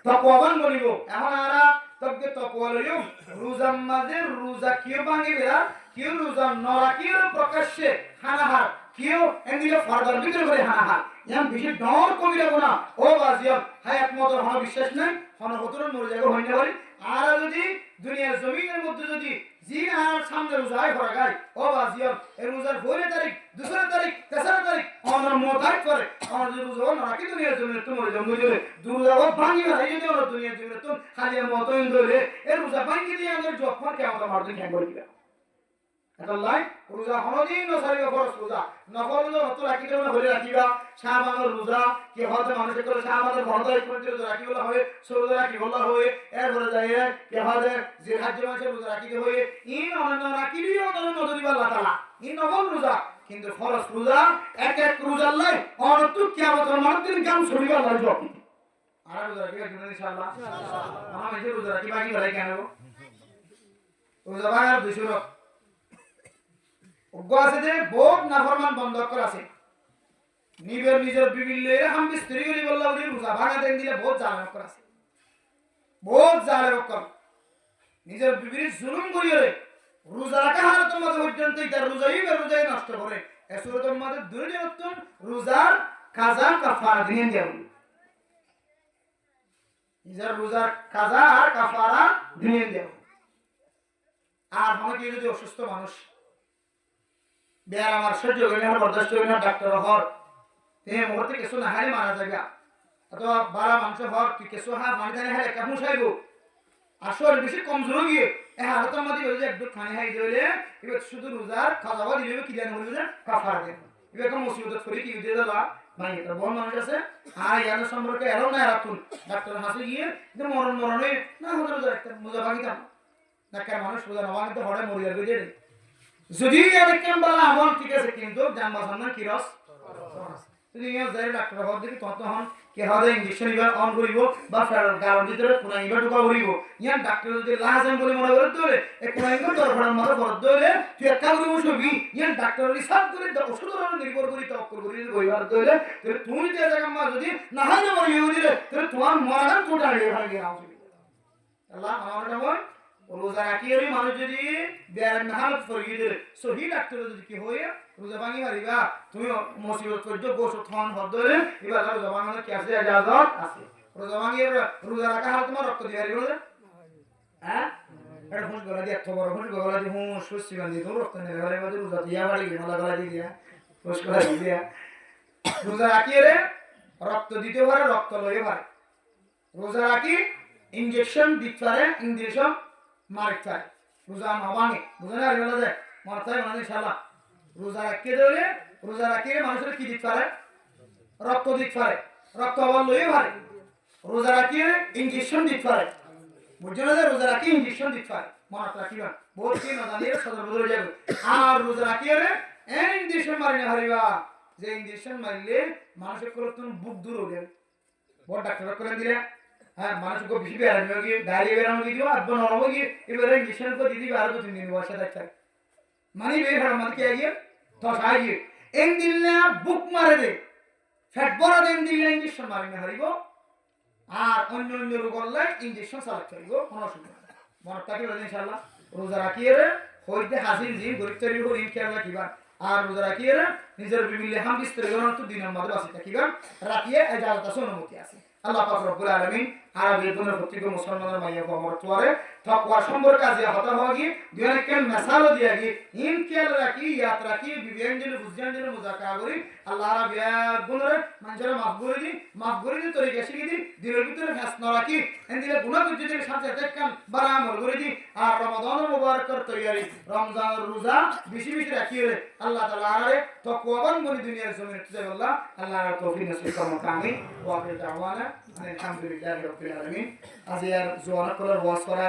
তাকওয়াবান বলিব এখন আরা তবে তাকওয়া লইও রোজার মাঝে রোজা কিও ভাঙি বেরা কিও রোজা নরা কিও প্রকাশ্যে হানাহার কিও এন্দিলে ফারদার ভিতরে করে হানাহার ইয়াম বেশি ডর কমি রাখো না ও বাজিয়াম হায়াত মতর হন বিশ্বাস নাই হন হতর মরে যাবে হইতে পারি আর যদি দুনিয়ার জমিনের মধ্যে যদি জিন আর সামনে রোজায় করা গায় ও বাজিয়াম এই রোজার 4 তারিখ 2 তারিখ 3 তারিখ অনর মোতাজ করে অনর যদি রোজা না রাখি দুনিয়ার জমিনে তোমার জমি জুড়ে রোজা ভাঙি ভাই যদি অনর দুনিয়ার জমিনে তুমি খালি মতন ধরে এই রোজা ভাঙি দিয়ে আমাদের জফর কেমন মারদিন হ্যাঁ করে দিবা আল্লাহ রোজা হনদিন নসারিবা ফরজ রোজা নফল রোজা অত রাখি কেন হলে রাখিবা শাবানের রোজা কি হতে মানুষে করে শাবানের বন্ধ করে রোজা রাখি বলা হয় রোজা রাখি বলা হয় এর বলে যায় কি হবে যে হাজ্য মাসে রোজা রাখি হয় ইন অনন্য রাখিলিও অনন্য নদরিবা আল্লাহ তাআলা ইন নফল রোজা কিন্তু ফরজ রোজা এক এক রোজা আল্লাহ অনন্ত কিয়ামতের মারদিন কাম ছড়িবা আল্লাহ জব আর রোজা রাখি ইনশাআল্লাহ আমরা এই রোজা রাখি বাকি বলে কেন রোজা ভাঙার দুশো আছে যে বহুত নাফরমান বন্ধ করে আছে নিজের বিবিলে এরকম স্ত্রী গুলি বললা উনি রোজা ভাঙা দেন দিলে বহুত জালেম করে আছে বহুত জালেম করে নিজের বিবির জুলুম করিয়ে রোজা রাখা হালতের মধ্যে পর্যন্ত এটা রোজাই নষ্ট করে এই সূরাতের মধ্যে দুই নিয়তন রোজার কাজা কাফারা দিয়ে দেন নিজের রোজার কাজা আর কাফারা দিয়ে দেন আর আমাকে যদি অসুস্থ মানুষ বেয়ার আমার সহ্য করে না বরদাস্ত করে না ডাক্তার হর তে মুহূর্তে কিছু না হারে মারা যাবে অথবা বারা মাংস হর তুই কিছু হা মারি জানে হারে কেমন সাইব আসল বেশি কমজোর গিয়ে এ হালতের মধ্যে বলে যে একটু খানি হাই দিলে এবার শুধু রোজার খাওয়া দিলে কি জানে বলে যে কাফারা দেন এবার কোন মুসিবত করে কি দিয়ে দাও ভাই এটা বড় মানুষ আছে আর ইয়ার সম্পর্কে এরও না রাখুন ডাক্তার হাসে গিয়ে যে মরণে না হতে রোজা একটা মোজা ভাঙিতাম না কেন মানুষ রোজা না ভাঙিতে হরে মরে যাবে যে যদি এরকম বলা আমল ঠিক আছে কিন্তু জান বাঁচানোর কি রস যদি ইয়া যাই ডাক্তার হওয়ার দিকে তখন কে হবে ইনজেকশন ইবার অন করিব বা কারণ ভিতরে কোন ইবার ঢুকা করিব ইয়া ডাক্তার যদি লাজম বলে মনে করে দলে এই কোন ইবার দরফার মারা বড় দলে তুই একটা করে বসবি ইয়া ডাক্তার রিসার্চ করে ওষুধের নির্ভর করি তক্কর করি কইবার দলে তাহলে তুমি যে জায়গা মা যদি না হয় না মরে দিলে তাহলে তোমার মরার টোটাল হয়ে গেল আল্লাহ আমারটা হয় রোজা রাখিয়ে মানুষ যদি বেয়ার মেহানত করিয়ে দিলে সহি ডাক্তার যদি কি হয়ে রোজা ভাঙি মারিবা তুমি মুসিবত করছো গোসত খান হদ ধরে এবার রোজা ভাঙানোর কি আছে ইজাজত আছে রোজা ভাঙিয়ে রোজা রাখা হাল তোমার রক্ত দিয়ে রোজা হ্যাঁ এটা হুঁশ গলা দিয়ে এত বড় হুঁশ গলা দিয়ে হুঁশ সুস্থি বান্ধি তো রক্ত নেবে গলার মধ্যে রোজা দিয়া বাড়ি গিয়ে মালা গলা দিয়ে দিয়া হুঁশ গলা দিয়ে দিয়া রোজা রাখিয়ে রক্ত দিতে পারে রক্ত লয়ে পারে রোজা রাখি ইনজেকশন দিতে পারে ইনজেকশন মারতে পারে রোজা না ভাঙে বুঝলেন আর বলা যায় মারতে হয় মানে ইনশাআল্লাহ রোজা রাখিয়ে দিলে রোজা রাখিয়ে মানুষের কি দিতে পারে রক্ত দিতে পারে রক্ত আবার লয়ে পারে রোজা রাখিয়ে ইনজেকশন দিতে পারে বুঝছেন না রোজা রাখিয়ে ইনজেকশন দিতে পারে মনে রাখিবা বহুত কি না জানিয়ে সদর বদলে যাবে আর রোজা রাখিয়ে ইনজেকশন মারি না হারিবা যে ইনজেকশন মারলে মানুষের করে তুমি বুক দূর হয়ে যাবে বড় ডাক্তার করে দিলে হ্যাঁ মানুষকে বেশি বেড়ানো গিয়ে দাঁড়িয়ে বেড়ানো গিয়ে দিও আর নরম গিয়ে এবারে ইনজেকশন করে দিদি আর 2-3 দিন বসে থাকতে মানে বের হয় মানে কে গিয়ে তো সাইয়ে এন দিলে বুক মারে দে ফ্যাট বড় দেন দিলে ইনজেকশন মারি না হারিব আর অন্য অন্য রোগ হলে ইনজেকশন চালাতে হইব কোনো অসুবিধা নেই মনে থাকি ইনশাআল্লাহ রোজা রাখিয়ে হইতে হাসিল জি গরিব তৈরি হল ইনশাআল্লাহ কিবা আর রোজা রাখিয়ে নিজের বিভিন্ন হাম বিস্তর তো দিনের মধ্যে বাঁচি থাকিবা রাখিয়ে এজাজত আছে অনুমতি আছে আল্লাহ পাক রব্বুল আলামিন আরবি দুনিয়া প্রত্যেক মুসলমানের মাইয়া আমর তোয়ারে তাকওয়া সম্পর্কে আজ হতা হওয়া দুনিয়া কেন মিসাল দিয়া ইনশাআল্লাহ রাখি ইয়াত রাখি বিবেঞ্জন বুঝজাঞ্জন মুজাকা করি আল্লাহ রাবিয়া গুণরে মানুষের মাফ করে দি তরিকা শিখি দি দিনের ভিতরে ফ্যাস না রাখি এন্দিলে গুনাহ করতে যে সাথে দেখকান বারা আমল করে দি আর রমাদান মুবারকর তৈয়ারি রমজান রোজা বেশি বেশি রাখিয়ে আল্লাহ তাআলা আরে তাকওয়াবান বনি দুনিয়ার জমিনে তুজাল্লাহ আল্লাহ তৌফিক নসিব করুন আমিন ওয়া আখির দাওয়ানা আলহামদুলিল্লাহি রাব্বিল আলামিন আজ আর জোয়ানা করার ওয়াজ করা